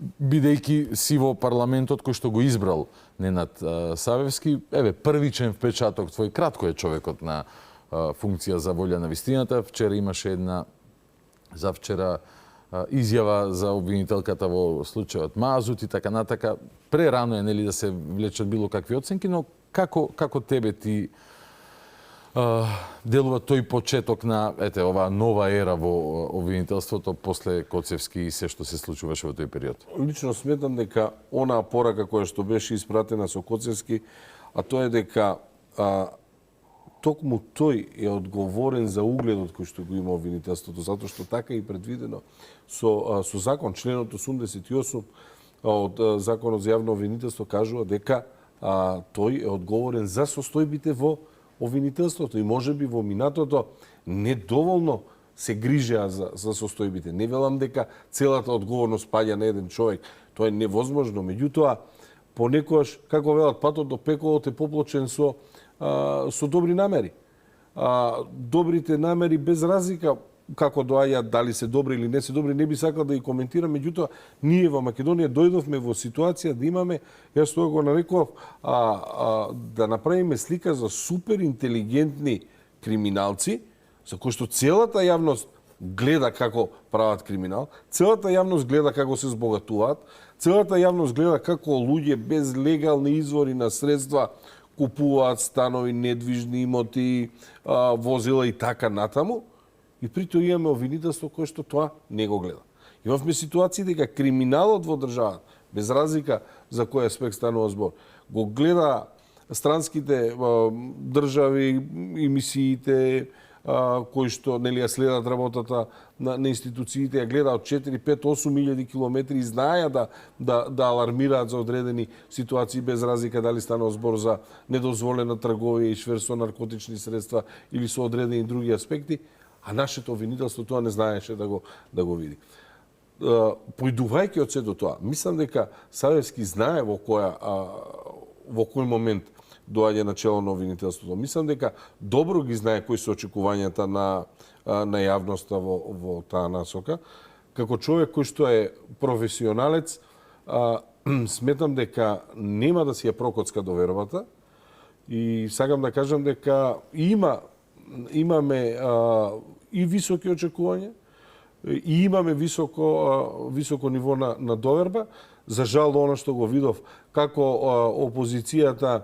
Бидејќи си во парламентот кој што го избрал Ненад Савевски, првичен впечаток твој, кратко е човекот на функција за волја на вистината. Вчера имаше завчера изјава за обвинителката во случајот Мазут и така натака. Прерано е нели да се влечат било какви оценки, но како тебе ти делува тој почеток на оваа нова ера во обвинителството после Коцевски и се што се случуваше во тој период? Лично сметам дека онаа порака која што беше испратена со Коцевски, а тоа е дека токму тој е одговорен за угледот кој што го има обвинителството, затоа што така и предвидено со закон, членот 88 од Законот за јавно обвинителство кажува дека тој е одговорен за состојбите во обвинителството и можеби во минатото недоволно се грижеа за состојбите. Не велам дека целата одговорност паѓа на еден човек, тоа е невозможно, меѓутоа понекогаш, како велат, патот до пеколот е поплочен со добри намери. Добрите намери без разлика како доаѓаат, дали се добри или не се добри, не би сакал да ги коментирам, меѓутоа ние во Македонија дојдовме во ситуација да имаме, јас тоа го нарекував, да направиме слика за супер интелигентни криминалци, за кои што целата јавност гледа како прават криминал, целата јавност гледа како се збогатуваат, целата јавност гледа како луѓе без легални извори на средства купуваат станови, недвижни имоти, возила и така натаму. И притоа имаме обвинителство кое што тоа не го гледа. Имавме ситуации дека криминалот во државата, без разлика за кој аспект станува збор, го гледа странските држави, емисиите, кои што нели ја следат работата на институциите, ја гледаат 4, 5, 8.000 километри и знаеа да алармираат за одредени ситуации без разлика дали станува збор за недозволена трговија и шверц со наркотични средства или со одредени други аспекти, а нашето обвинителство тоа не знаеше да го види. Поидувајќи од сето тоа, мислам дека Савевски знае во кој момент доаѓа на чело на обвинителството. Мислам дека добро ги знае кои се очекувањата на јавноста во таа насока. Како човек кој што е професионалец, сметам дека нема да си ја прокоцка довербата и сакам да кажам дека имаме и високи очекувања, и имаме високо ниво на доверба. За жал, оно што го видов, како опозицијата,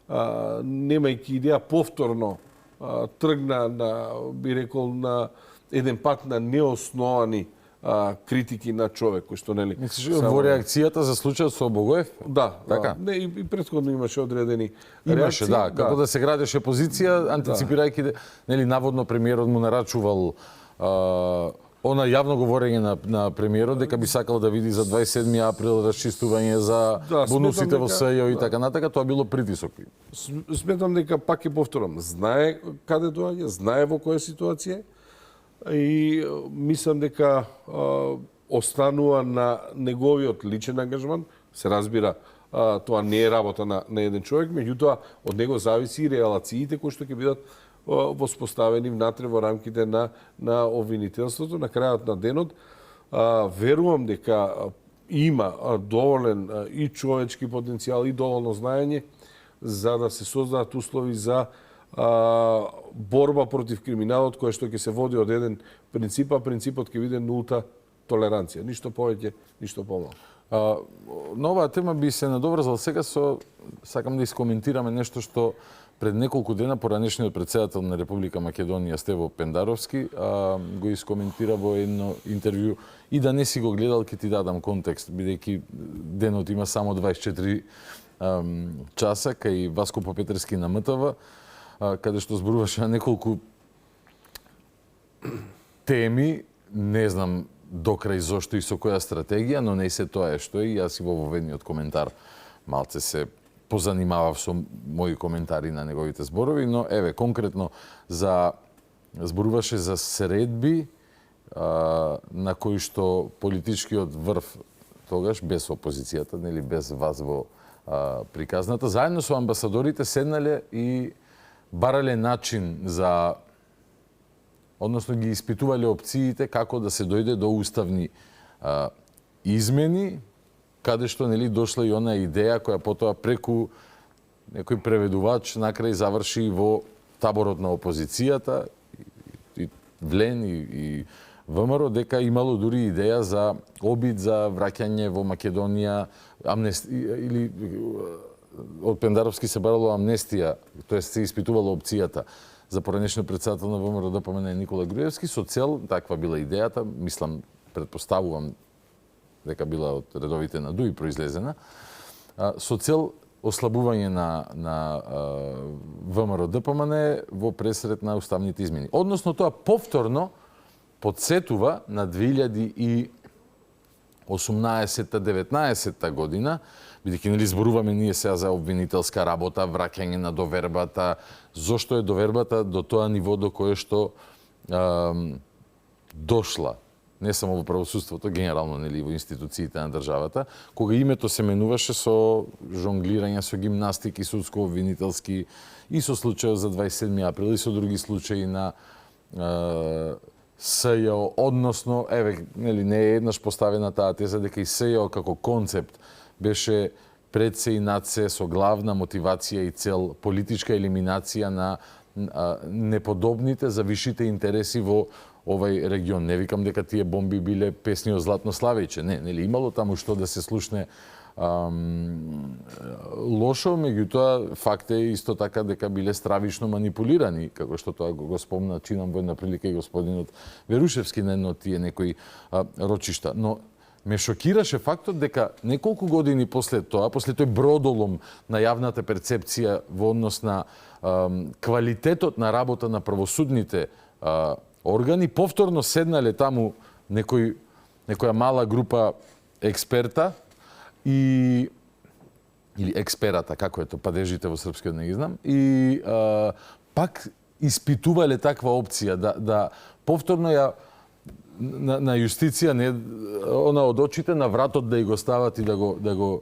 немајќи идеја, повторно тргна би рекол, на еден пат на неосновани критики на човек, кој што нели... Мислиш, во реакцијата за случајот со Богоев? Да, така. Не, и претходно имаше одредени Имаше, реакции. да, како да се градеше позиција, антиципирајќи, нели, наводно премиерот му нарачувал она јавно говорење на премиерот дека би сакал да види за 27 април расчистување за бонусите во СЈО и така натака, тоа било притисок. Сметам дека пак ќе повторам, знае каде доаѓа, знае во која ситуација и мислам дека останува на неговиот личен ангажман. Се разбира, тоа не е работа на еден човек, меѓутоа од него зависи и релациите кои што ќе бидат воспоставени внатре во рамките на обвинителството. На крајот на денот верувам дека има доволен и човечки потенцијал и доволно знаење за да се создадат услови за борба против криминалот, која што ќе се води од еден принцип, а принципот ќе биде нулта толеранција. Ништо повеќе, ништо помалку. На оваа тема би се надоврзал сега сакам да искоментираме нешто што пред неколку дена поранешниот претседател на Република Македонија Стево Пендаровски го искоментира во едно интервју и да не си го гледал, ќе ти дадам контекст, бидејќи денот има само 24 часа кај Васко Попетарски на МТВ, каде што зборуваше на неколку теми, не знам докрај зошто и со која стратегија, но не се тоа е што е и јас и во воведниот коментар малце се позанимавав со мои коментари на неговите зборови, но еве конкретно зборуваше за средби на кои што политичкиот врв тогаш без опозицијата, нели без вас во приказната, заедно со амбасадорите седнале и барале начин за, односно ги испитувале опциите како да се дојде до уставни измени, каде што нели дошла и она идеја која потоа преку некој преведувач накрај заврши во таборот на опозицијата и Влен и ВМРО, дека имало дури идеја за обид за враќање во Македонија или од Пендаровски се барало амнестија, тоест се испитувало опцијата за поранешниот претседател на ВМРО ДПМН Никола Груевски со цел, таква била идејата, мислам, предпоставувам дека била од редовите на ДУИ произлезена, со цел ослабување на ВМРО ДПМН во пресред на уставните измени. Односно тоа повторно подсетува на 2018-19 година, бидејќи нели зборуваме ние сега за обвинителска работа, враќање на довербата, зошто е довербата до тоа ниво до кое што дошла, не само во правосудството, генерално нели во институциите на државата, кога името се менуваше со жонглирање со гимнастики, судско-обвинителски и со случајот за 27 април и со други случаи на СЈО, односно, еве, нели не е еднаш поставена таа теза дека и СЈО како концепт беше пред се и над се со главна мотивација и цел политичка елиминација на неподобните за вишите интереси во овај регион. Не викам дека тие бомби биле песни од Златно Славејче. Не, нели имало таму што да се слушне лошо, меѓутоа факт е исто така дека биле стравично манипулирани, како што тоа го спомна, чинам во една прилика и господинот Верушевски на едно од тие некои рочишта. Но ме шокираше фактот дека неколку години после тоа, после тој бродолом на јавната перцепција во однос на квалитетот на работа на правосудните органи, повторно седнале таму некоја мала група експерта или експерата, како е тоа, падежите во српскиот не ги знам, и пак испитувале таква опција да повторно ја на јустиција не она од очите на вратот да го стават и да го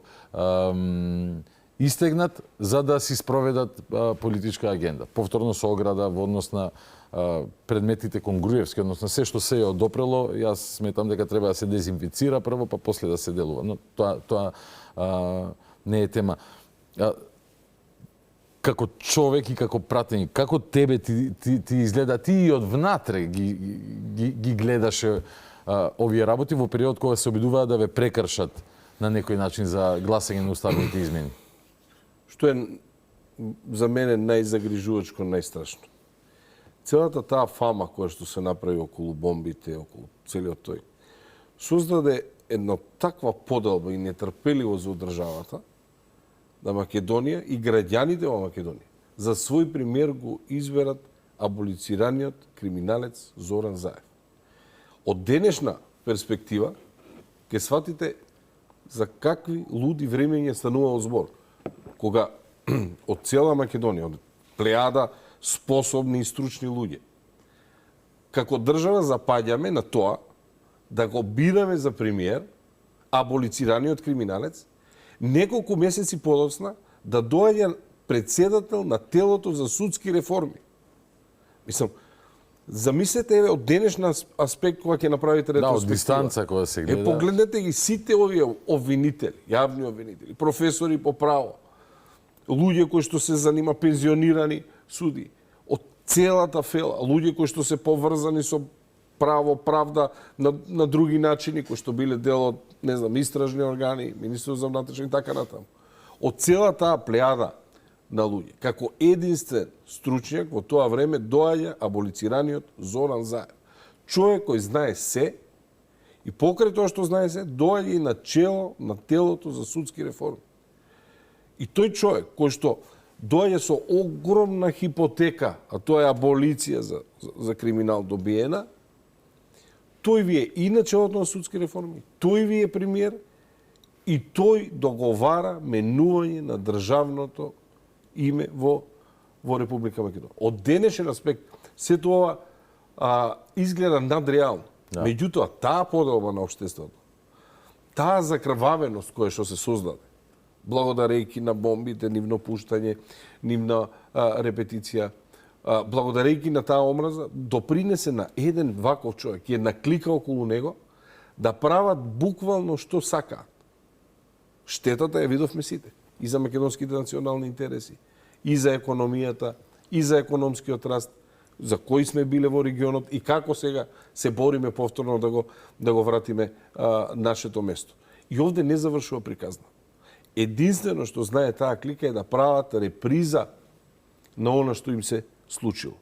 истегнат за да си спроведат политичка агенда. Повторно со ограда во однос на предметите конгруевски, односно се што се е одопрело, јас сметам дека треба да се дезинфицира прво, па после да се делува. Но тоа не е тема. Како човек и како пратеник, како тебе ти изгледа, ти и од внатре ги гледаше овие работи во период кога се обидуваа да ве прекршат на некој начин за гласање на уставните измени? Што е за мене најзагрижувачко, најстрашно. Целата таа фама која што се направи околу бомбите, околу целиот тој, создаде една таква поделба и нетрпеливост за државата на Македонија и граѓаните во Македонија за свој пример го изберат аболицираниот криминалец Зоран Заев. Од денешна перспектива ќе сватите за какви луди времења станува збор, кога од цела Македонија, од плејада способни и стручни луѓе, како држава запаѓаме на тоа да го бираме за премиер аболицираниот криминалец, неколку месеци подоцна да доаѓа председател на телото за судски реформи. Мислам, замислете од денешна аспект кога ќе направите ретроспектива. Да, од дистанца кога се гледа. Погледнете ги сите овие обвинители, јавни обвинители, професори по право, луѓе кои што се занима пензионирани суди, од целата фела, луѓе кои што се поврзани со право, правда на други начини, кои што биле дел од, не знам, истражни органи, Министерство за внатрешни и така натаму. Од целата таа плејада на луѓе, како единствен стручњак во тоа време доаѓа аболицираниот Зоран Заев. Човек кој знае се и покрај тоа што знае се, доаѓа и на чело на телото за судски реформи. И тој човек кој што доаѓа со огромна хипотека, а тоа е аболиција за криминал добиена, тој ви е и начелото на судски реформи, тој ви е премиер и тој договара менување на државното име во Република Македонија. Од денешен аспект, се тоа изгледа надреално. Да. Меѓутоа, таа поделба на општеството, таа закрвавеност која што се создаде, благодарејќи на бомбите, нивно пуштање, нивна репетиција, благодарејќи на таа омраза, допринесе на еден ваков човек, една клика околу него, да прават буквално што сакаат. Штетата ја видовме сите. И за македонските национални интереси, и за економијата, и за економскиот раст, за кои сме биле во регионот и како сега се бориме повторно да го вратиме нашето место. И овде не завршува приказна. Единствено што знае таа клика е да прават реприза на она што им се случило.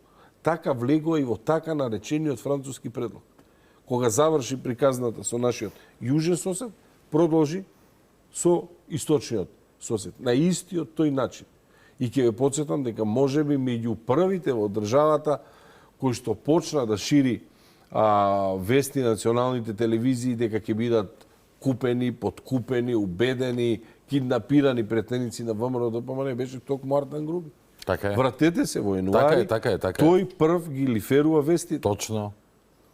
Така влегува и во така наречениот француски предлог. Кога заврши приказната со нашиот јужен сосед, продолжи со источниот сосед. На истиот тој начин. И ќе ве потсетам дека можеби меѓу првите во државата кои што почна да шири вести националните телевизии дека ќе бидат купени, подкупени, убедени, киднапирани претеници на ВМРО ДПМН беше токму Артан Груби. Така е. Вратете се во јануари. Така е. Тој прв ги лиферува вестите. Точно.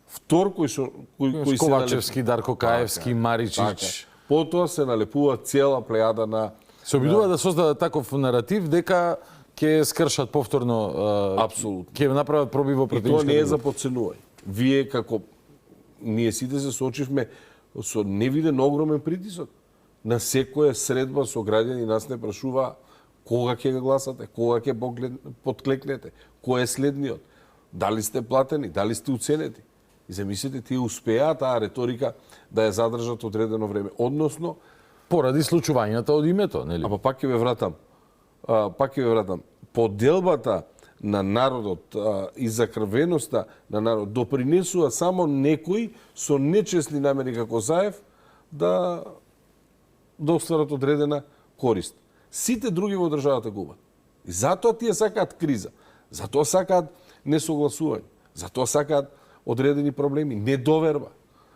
Втор кој се Ковачевски, Дарко Каевски, Маричич. Потоа се налепува цела плејада на се обидува да создадат таков наратив дека ќе скршат повторно апсолутно. Ќе направат проби во претеничката. И тоа не е за подценување. Вие како ние сите се соочивме со невиден огромен притисок. На секоја средба со граѓани нас не прашува кога ќе го гласате, кога ќе подклекнете, кој е следниот, дали сте платени, дали сте уценети. И замислете, тие успеа таа реторика да ја задржат одредено време. Односно, поради случувањата од името, нели? Ама пак ќе ве вратам. Поделбата на народот и закрвеноста на народот допринесува само некои со нечесни намери како Заев да остварат одредена корист. Сите други во државата губат. И затоа тие сакаат криза. Затоа сакаат несогласување. Затоа сакаат одредени проблеми, недоверба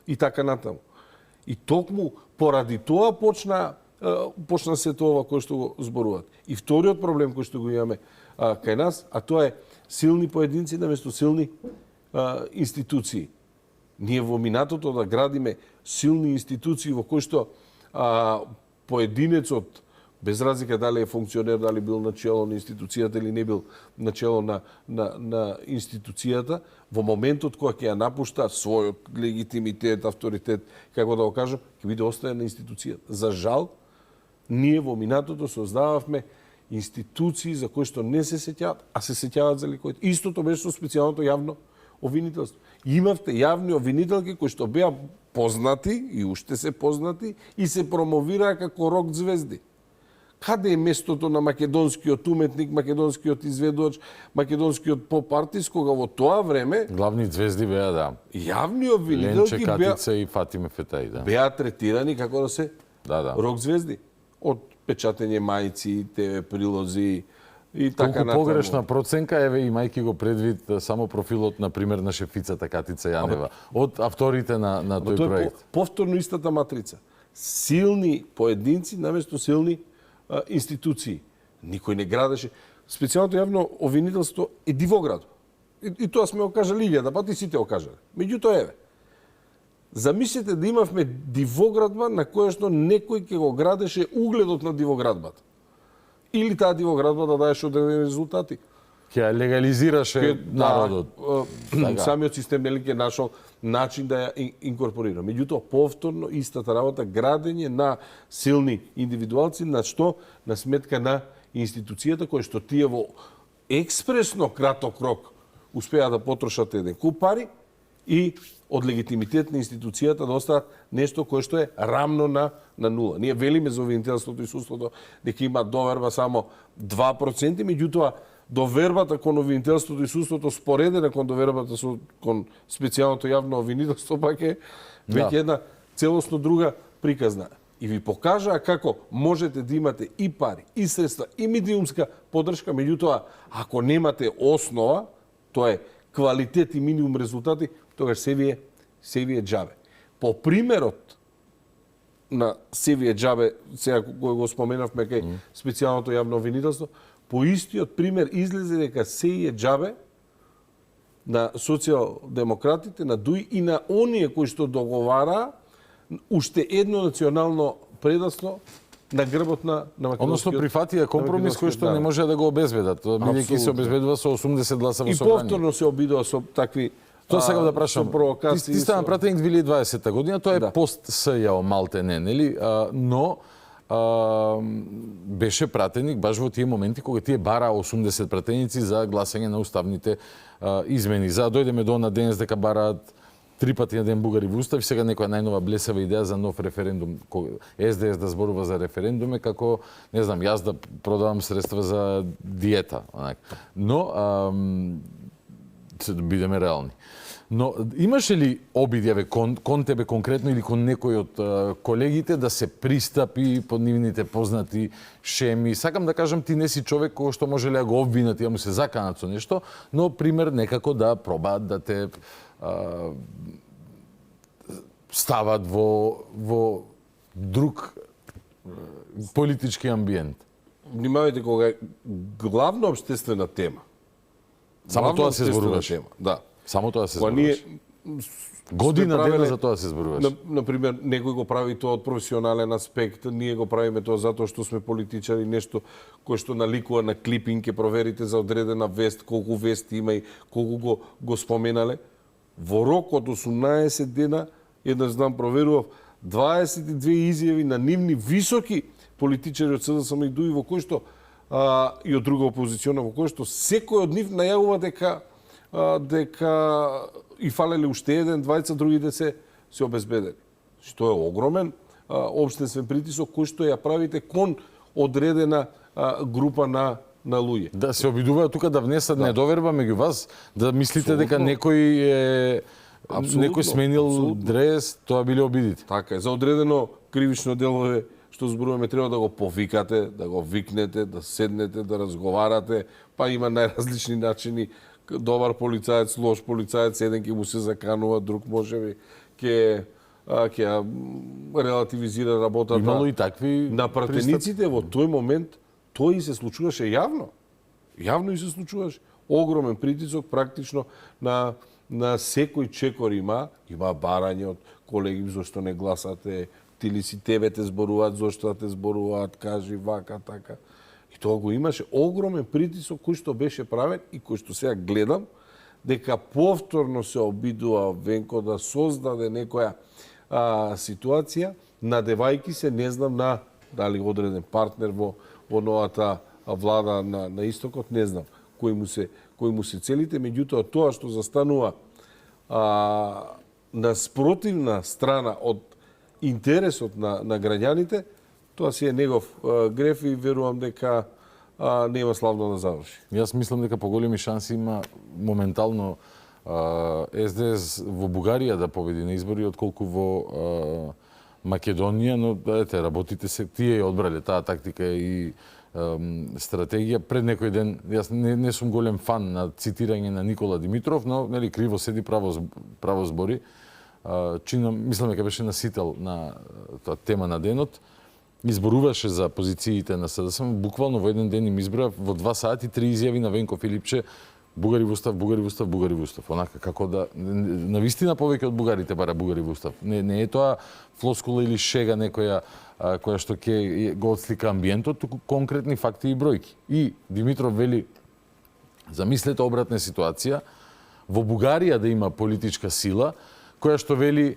и така натаму. И токму поради тоа почна се тоа кој што го зборуваат. И вториот проблем кој што го имаме кај нас, а тоа е силни поединци наместо силни институции. Ние во минатото да градиме силни институции во кои што поединецот, без разлика дали е функционер, дали бил начело на институцијата или не бил начело на институцијата, во моментот кога ќе ја напушта својот легитимитет, авторитет, како да го кажам, ќе биде оставен на институцијата. За жал, ние во минатото создававме институции за кои што не се сеќават, а се сеќават за ликоите. Истото беше со специјалното јавно обвинителство. Имавте јавни обвинителки кои што беа познати и уште се познати и се промовираа како рок звезди. Каде е местото на македонскиот уметник, македонскиот изведувач, македонскиот поп-артист, кога во тоа време главни звезди беа, да, јавни обвинителки Ленче Катица и Фатиме Фетаи, да, беа третирани како да се рок звезди. Од печатење мајци, ТВ прилози и така натаму. Колку погрешна проценка, еве имајќи го предвид само профилот, например, на шефицата Катица Јанева, од авторите на тој проект. Повторно истата матрица. Силни поединци наместо силни институции. Никој не градеше. Специјалното јавно обвинителство е дивоград. И тоа сме го кажали 1000 пати, сите го кажале. Меѓутоа, еве, замислете да имавме дивоградба на која што некој ќе го градеше угледот на дивоградбата. Или таа дивоградба да даеше одредени резултати. Ќе ја легализираше народот. Самиот систем нели ќе нашол начин да ја инкорпорира. Меѓутоа, повторно истата работа, градење на силни индивидуалци, на што? На сметка на институцијата, која што тие во експресно краток рок успеа да потрошат еден куп пари и од легитимитет на институцијата да остават нешто кое што е рамно на нула. Ние велиме за обвинителството и судството дека има доверба само 2%, меѓутоа довербата кон обвинителството и судството споредена кон довербата кон специјалното јавно обвинителство пак е веќе една целосно друга приказна. И ви покажаа како можете да имате и пари, и средства, и медиумска поддршка, меѓутоа ако немате основа, тоа е квалитет и минимум резултати, тогаш се ви е џабе. По примерот на се ви е џабе, сега кој го споменавме кај специјалното јавно обвинителство, по истиот пример излезе дека се е џабе на социјалдемократите, на ДУИ и на оние кои што договараа уште едно национално предаство на грбот на македонскиот. Односно прифатија компромис кој што не може да го обезбедат, бидејќи се обезбедува со 80 гласа во собрание. И повторно се обидува со такви Тоа сакам да прашам. Ти стана пратеник 2020 година, тоа е пост СЈО малте не, нели? Но беше пратеник баш во тие моменти кога тие бара 80 пратеници за гласање на уставните измени. За да дојдеме до на денес дека бараат 3 пати на ден бугари во устав, сега некоја најнова блесава идеја за нов референдум. СДС да зборува за референдум е како, не знам, јас да продавам средства за диета. Но, се да бидеме реални. Но имаше ли обиди кон тебе конкретно или кон некој од колегите да се пристапи под нивните познати шеми? Сакам да кажам, ти не си човек кој што може ли да го обвинат и да му се заканат со нешто, но пример некако да пробаат да те стават во друг политички амбиент. Внимавајте кога е главна обштествена тема. Само тоа се зборуваше. Да. Само тоа се зборуваше. Година дена за тоа се зборуваше. Например, некој го прави тоа од професионален аспект, ние го правиме тоа затоа што сме политичари, нешто кој што наликува на клипинг, ќе проверите за одредена вест, колку вести има и колку го споменале. Во рок од 18 дена, еднаш знам проверував, 22 изјави на нивни високи политичари од СДСМ и ДУИ во кој што и од друга опозициона во кој што секој од нив најавува дека и фалеле уште еден, двајца, другите се обезбедени. Што е огромен општествен притисок кој што ја правите кон одредена група на луѓе. Да се обидуваат тука да внесат недоверба меѓу вас, да мислите дека некој е некој сменил дрес, тоа биле обидите. Така е. За одредено кривично дело што зборуваме, треба да го повикате, да го викнете, да седнете, да разговарате, па има најразлични начини. Добар полицаец, лош полицаец, еден ќе му се заканува, друг можеби ќе релативизира работата. Имало и такви на пратениците во тој момент тој и се случуваше јавно. Јавно и се случуваше. Огромен притисок практично на секој чекор има барање од колеги зашто не гласате, тили си тебе те зборуваат, зашто те зборуваат, кажи вака, така. И тоа го имаше огромен притисок кој што беше правен и кој што сега гледам дека повторно се обидува Венко да создаде некоја ситуација, надевајки се, не знам, на дали одреден партнер во новата влада на истокот, не знам кои му се целите, меѓутоа тоа што застанува на спротивна страна од интересот на граѓаните, тоа си е негов греф и верувам дека нема славно да заврши. Јас мислам дека поголеми шанси има моментално СДС во Бугарија да победи на избори отколку во Македонија, но ете, работите се, тие ја одбрале таа тактика и стратегија. Пред некој ден, јас не сум голем фан на цитирање на Никола Димитров, но нели криво седи, право збори. Мислам дека беше насител на тоа тема на денот. Изборуваше за позициите на СДСМ, буквално во еден ден им избра во 2 сати 3 изјави на Венко Филипче: Бугари во устав, Бугари во устав, Бугари во устав. Онака како да навистина повеќе од бугарите бара Бугари во устав. Не е тоа флоскула или шега некоја која што ќе го отслика амбиентот, туку конкретни факти и бројки. И Димитров вели: замислете обратна ситуација, во Бугарија да има политичка сила која што вели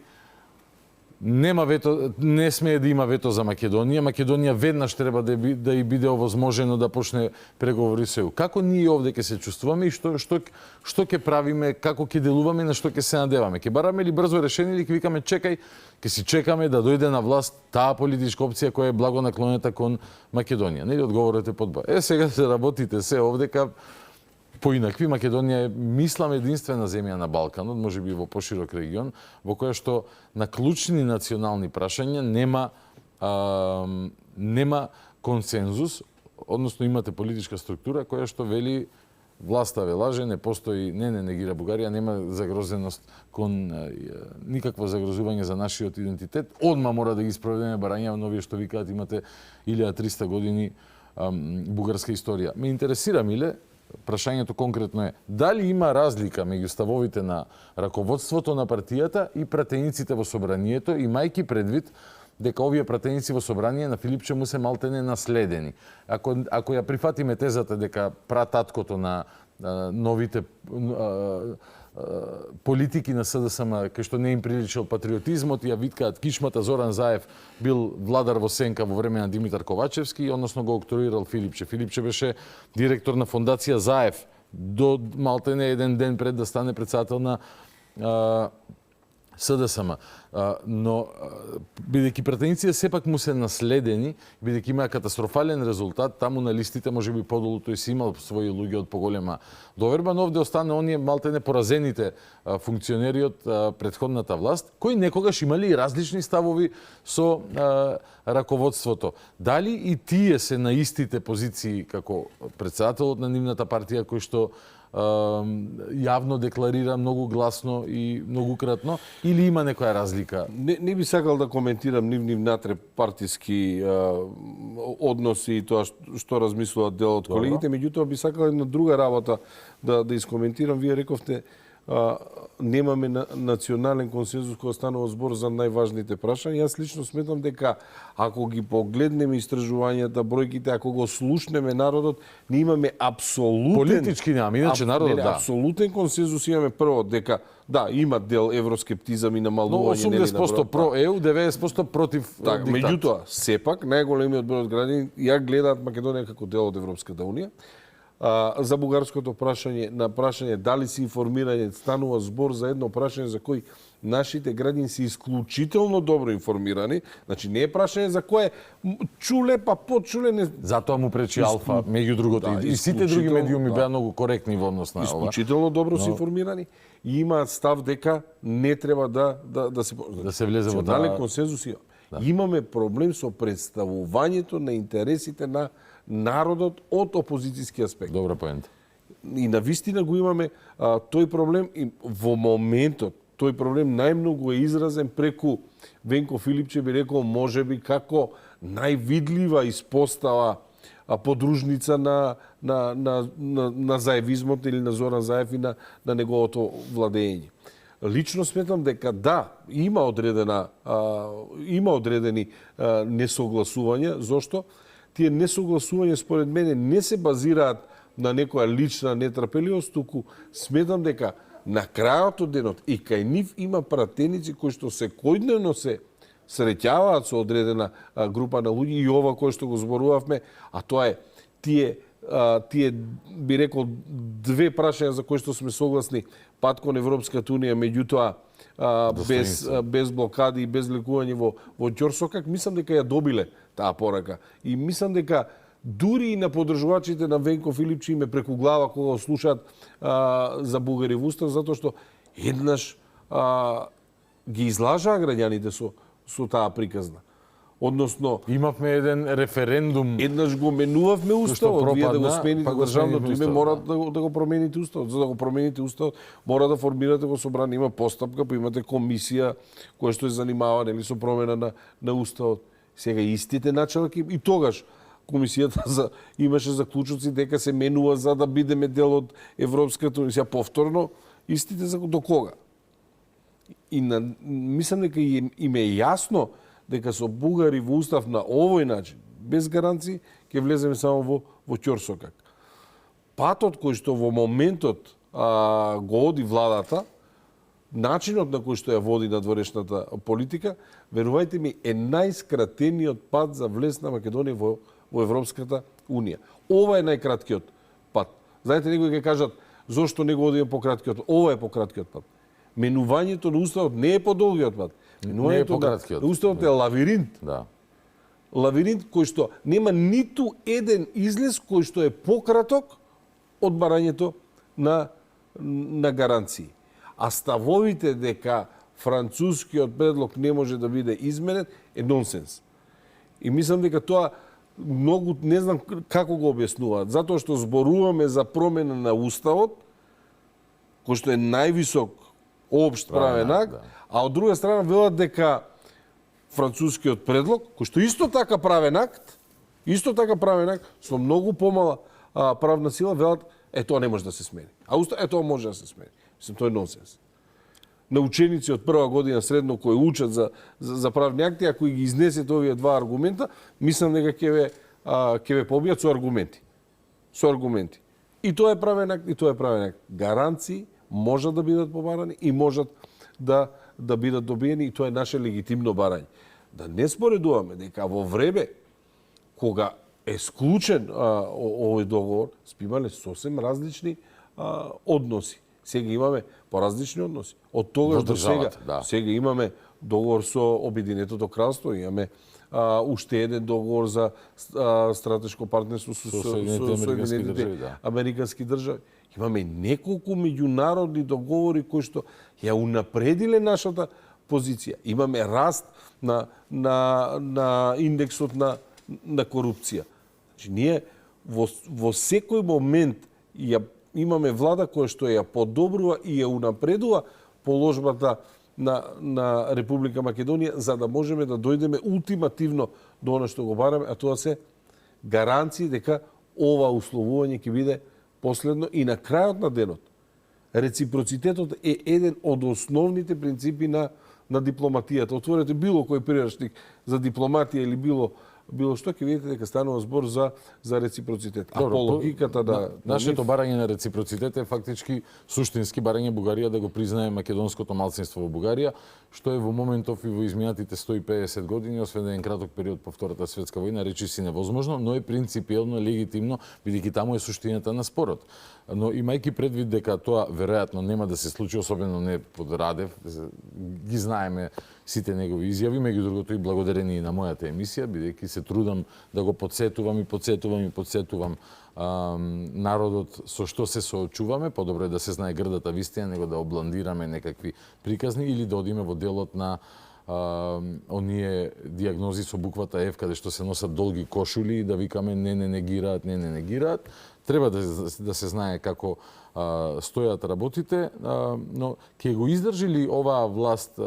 нема вето, не смее да има вето за Македонија. Македонија веднаш треба да и биде овозможено да почне преговори со ЕУ. Како ние овде ќе се чувствуваме и што ќе правиме, како ќе делуваме, на што ќе се надеваме? Ќе бараме ли брзо решение или ќе викаме чекај, ќе си чекаме да дојде на власт таа политичка опција која е благо наклонета кон Македонија? Нели одговорот е под Б. Сега се работите се овдека поинакви. Македонија е, мислам, единствена земја на Балканот, можеби во поширок регион, во која што на клучни национални прашања нема консензус, односно имате политичка структура која што вели власта ве лаже, не постои, не негира Бугарија, нема загрозеност кон никакво загрозување за нашиот идентитет. Одма мора да ги спроведеме барања, новие што викаат имате 1300 години бугарска историја. Ме интересира, Миле, прашањето конкретно е: дали има разлика меѓу ставовите на раководството на партијата и пратениците во собранието, имајќи предвид дека овие пратеници во собрание на Филипче му се малтене наследени? Ако ја прифатиме тезата дека прататкото на новите политики на СДСМ, кај што не им приличал патриотизмот, ја виткаат кичмата, Зоран Заев бил владар во сенка во време на Димитар Ковачевски, односно го октроирал Филипче. Филипче беше директор на фондација Заев до малтене еден ден пред да стане председател на СДСМ. Но бидејќи пратениците сепак му се наследени, бидејќи има катастрофален резултат, таму на листите можеби подолу тој си имал своји луѓе од поголема доверба, но овде остане оние малтене поразените функционери од претходната власт, кои некогаш имали и различни ставови со раководството. Дали и тие се на истите позиции како председателот на нивната партија, кој што јавно декларира многу гласно и многукратно, или има некоја разлика? Не би сакал да коментирам нивни внатре партиски односи и тоа што размислуваат дел од колегите, меѓутоа би сакал една друга работа да искоментирам. Вие рековте немаме национален консензус кога станува збор за најважните прашања. Јас лично сметам дека ако ги погледнеме истражувањата, бројките, ако го слушнеме народот, не имаме апсолутен политички немаме, иначе народот да. Апсолутен консензус имаме прво дека има дел евроскептизам и намалување, нели, 80% про ЕУ, 90% против диктат. Меѓутоа, сепак најголемиот број од граѓани ја гледаат Македонија како дел од Европската унија. за бугарското прашање, на прашање дали се информирање, станува збор за едно прашање за кој нашите граѓани се исклучително добро информирани. Значи не е прашање за кое чуле па почуле не. Затоа му пречи Алфа, меѓу другото. И сите други медиуми беа многу коректни во однос на ова. Исклучително добро се информирани и имаат став дека не треба да се влезе во национален консензус. Имаме проблем со представувањето на интересите на народот од опозицијски аспект. Добра поента. И навистина го имаме тој проблем и во моментот тој проблем најмногу е изразен преку Венко Филипче, би рекол, можеби како највидлива испостава подружница на заевизмот или на Зоран Заев и на неговото владење. Лично сметам дека да, има одредени несогласувања. Зошто? Тие несогласувања според мене не се базираат на некоја лична нетрпеливост, туку сметам дека на крајот од денот и кај нив има пратеници кои што секојдневно се среќаваат со одредена група на луѓе и ова кој што го зборувавме, а тоа е тие би рекол две прашања за кои што сме согласни, пат кон Европската унија, меѓутоа без блокади и без лекување во ќорсокак, мислам дека ја добиле таа порака. И мислам дека дури и на поддржувачите на Венко Филипче име преку глава кога го слушаат за Бугари во Устав, затоа што еднаш ги излажаа граѓаните со таа приказна. Односно, имавме еден референдум. Еднаш го менувавме Уставот, вие да го смените државното име, мора да го промените Уставот. За да го промените Уставот, мора да формирате го собрание. Има постапка, па имате комисија која што се занимава нели со промена на Уставот. Сега истите началки и тогаш комисијата имаше заклучоци дека се менува за да бидеме дел од Европската унија. Повторно, истите за до кога? И мислам дека им е јасно дека со Бугари во Устав на овој начин, без гаранции, ќе влеземе само во ќорсокак. Патот кој што во моментот го оди владата, начинот на кој што ја води надворешната политика, верувајте ми, е најскратениот пат за влез на Македонија во Европската унија. Ова е најкраткиот пат. Знаете, некои ќе кажат, зошто не го одиме по краткиот? Ова е по краткиот пат. Менувањето на Уставот не е по долгиот пат. Менувањето на Уставот е лавиринт. Да. Лавиринт кој што нема ниту еден излез кој што е пократок од барањето на гаранции. А ставовите дека францускиот предлог не може да биде изменен е нонсенс. И мислам дека тоа многу не знам како го објаснуваат, затоа што зборуваме за промена на Уставот, кој што е највисок општ правен акт, а од друга страна велат дека францускиот предлог, кој што исто така правен акт, со многу помала правна сила, велат тоа не може да се смени. А тоа може да се смени. Мислам, тоа е нонсенс. На ученици од прва година средно кои учат за правни акти, ако ги изнесете овие два аргумента, мислам дека ќе ве побијат со аргументи. Со аргументи. И тоа е правен акт, и тоа е правен акт. Гаранции можат да бидат побарани и можат да бидат добиени, и тоа е наше легитимно барање. Да не споредуваме дека во време кога е склучен овој договор, сме имале сосем различни односи. Сега имаме поразлични односи. Од тогаш до сега, сега имаме договор со Обединетото кралство, имаме уште еден договор за стратешко партнерство со Соединетите Американски држави. Имаме неколку меѓународни договори кои што ја унапредиле нашата позиција. Имаме раст на индексот на корупција. Значи, ние во секој момент имаме влада која што ја подобрува и ја унапредува положбата на Република Македонија, за да можеме да дојдеме ултимативно до оно што го бараме, а тоа се гаранции дека ова условување ќе биде последно и на крајот на денот. Реципроцитетот е еден од основните принципи на дипломатијата. Отворете било кој прирачник за дипломатија или било било што, ќе видите дека станува збор за реципроцитет. А по логиката нашето барање на реципроцитет е фактички суштински барање Бугарија да го признае македонското малцинство во Бугарија, што е во моментов и во изминатите 150 години, освен еден краток период по Втората светска војна, речиси невозможно, но е принципиелно легитимно, бидејќи таму е суштината на спорот. Но имајќи предвид дека тоа веројатно нема да се случи, особено не под Радев, ги знаеме сите негови изјави, меѓу другото и благодарени и на мојата емисија, бидејќи се трудам да го подсетувам народот со што се соочуваме, подобро е да се знае грдата вистина, него да обландираме некакви приказни или да одиме во делот на оние диагнози со буквата F, каде што се носат долги кошули и да викаме не негираат. Треба да се знае како стојат работите, но ќе го издржи ли оваа власт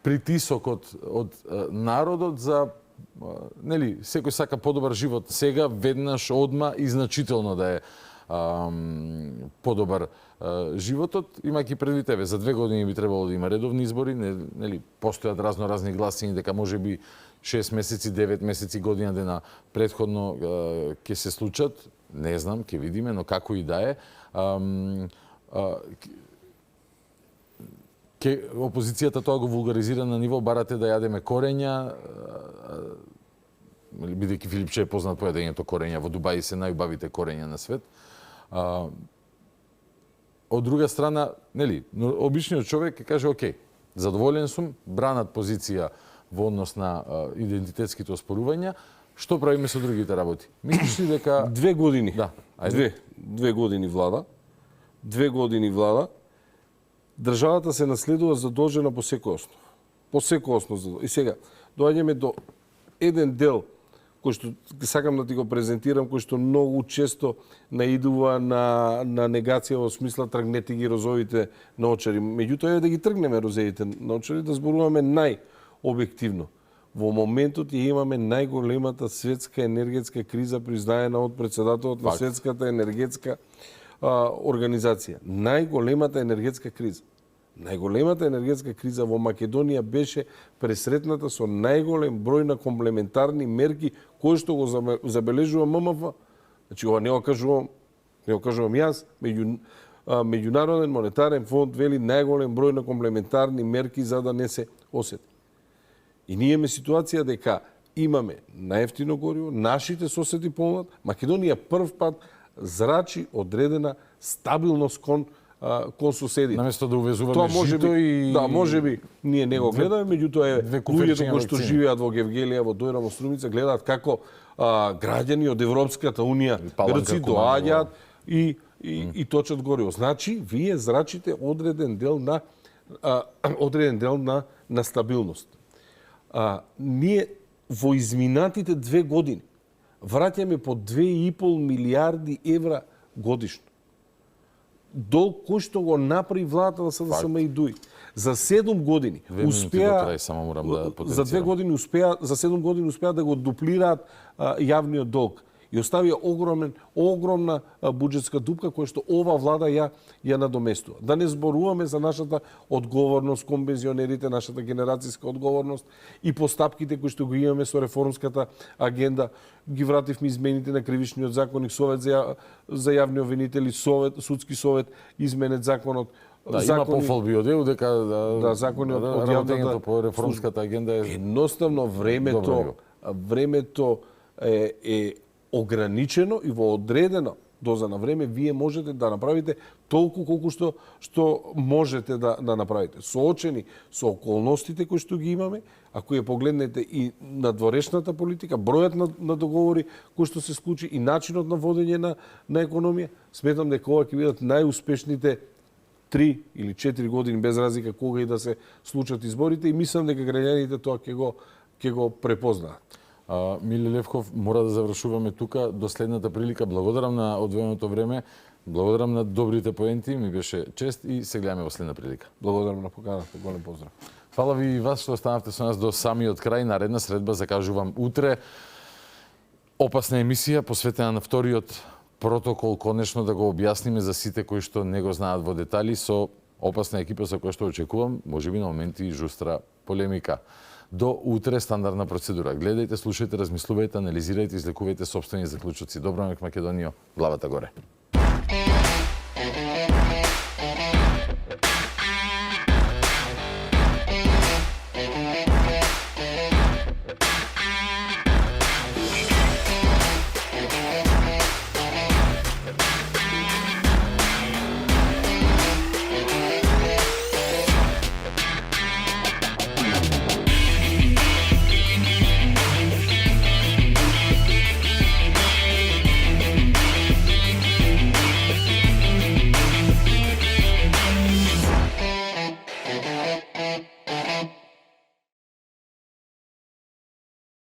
притисокот од народот за секој сака подобар живот сега, веднаш, одма и значително да е подобар животот, имајќи предвид за 2 години би требало да има редовни избори, постојат разни гласини дека можеби 6 месеци, 9 месеци, година дена претходно ќе се случат, не знам, ќе видиме, но како и да е. Опозицијата тоа го вулгаризира на ниво барате да јадеме корења, бидејќи Филипче е познат по јадењето корења, во Дубај се најубавите корења на свет. Од друга страна, обичниот човек ќе каже, окей, задоволен сум, бранат позиција во однос на идентитетските оспорувања, што правиме со другите работи? Мислиш ли дека 2 години? Да, ајде. 2 години влада. 2 години влада. Државата се наследува задолжена по секој основ. По секој основ. И сега, доаѓаме до еден дел кој што сакам да ти го презентирам, кој што многу често наидува на негација во смисла тргнете ги розовите наочари. Меѓутоа е да ги тргнеме розовите наочари, да зборуваме најобјективно. Во моментот ја имаме најголемата светска енергетска криза признаена од председателот на Светската енергетска организација. Најголемата енергетска криза. Најголемата енергетска криза во Македонија беше пресретната со најголем број на комплементарни мерки кои што го забележува ММФ. Значи ова не го кажувам јас, Меѓународен монетарен фонд вели најголем број на комплементарни мерки за да не се осети. И ние имаме ситуација дека имаме најевтино гориво, нашите соседи полнат, Македонија прв пат зрачи одредена стабилност кон соседите. Наместо да увезуваме жито и... Да, можеби ние не го гледаме, меѓутоа е луѓето кои што живеат во Гевгелија, во Дојра, во Струмица, гледаат како граѓани од Европската Унија, грци доаѓаат и точат гориво. Значи, вие зрачите одреден дел на стабилност. Ние во изминатите 2 години враќаме по 2,5 милиарди евра годишно. Долг кој што го направи владата на СДСМ и ДУИ. За 7 години успеа за 2 години успеа за 7 години успеа да го дуплираат јавниот долг и оставија огромна буџетска дупка која што ова влада ја надоместува. Да не зборуваме за нашата одговорност кон пензионерите, нашата генерацијска одговорност и постапките кои што го имаме со реформската агенда. Ги вративме измените на кривичниот законник, совет за јавни обвинители, судски совет, изменет законот. Има пофалби од ЕУ дека законот од работењето по реформската агенда е едноставно времето е ограничено и во одредена доза на време вие можете да направите толку колку што можете да направите. Соочени со околностите кои што ги имаме, ако ја погледнете и надворешната политика, бројот на договори кои што се склучи и начинот на водење на економија, сметам дека ова ќе бидат најуспешните 3 или 4 години без разлика кога и да се случат изборите и мислам дека граѓаните тоа ќе го препознаат. Миле Левков, мора да завршуваме тука. До следната прилика. Благодарам на одвоеното време, благодарам на добрите поенти, ми беше чест и се гледаме во следна прилика. Благодарам на поканата, голем поздрав. Фала ви и вас што останавте со нас до самиот крај. Наредна средба закажувам утре. Опасна емисија посветена на вториот протокол, конечно да го објасниме за сите кои што не го знаат во детали, со опасна екипа со која што очекувам, можеби на моменти и жустра полемика. До утре стандардна процедура. Гледајте, слушајте, размислувајте, анализирајте, излекувајте сопствени заклучоци. Добро mek Македонијо, главата горе.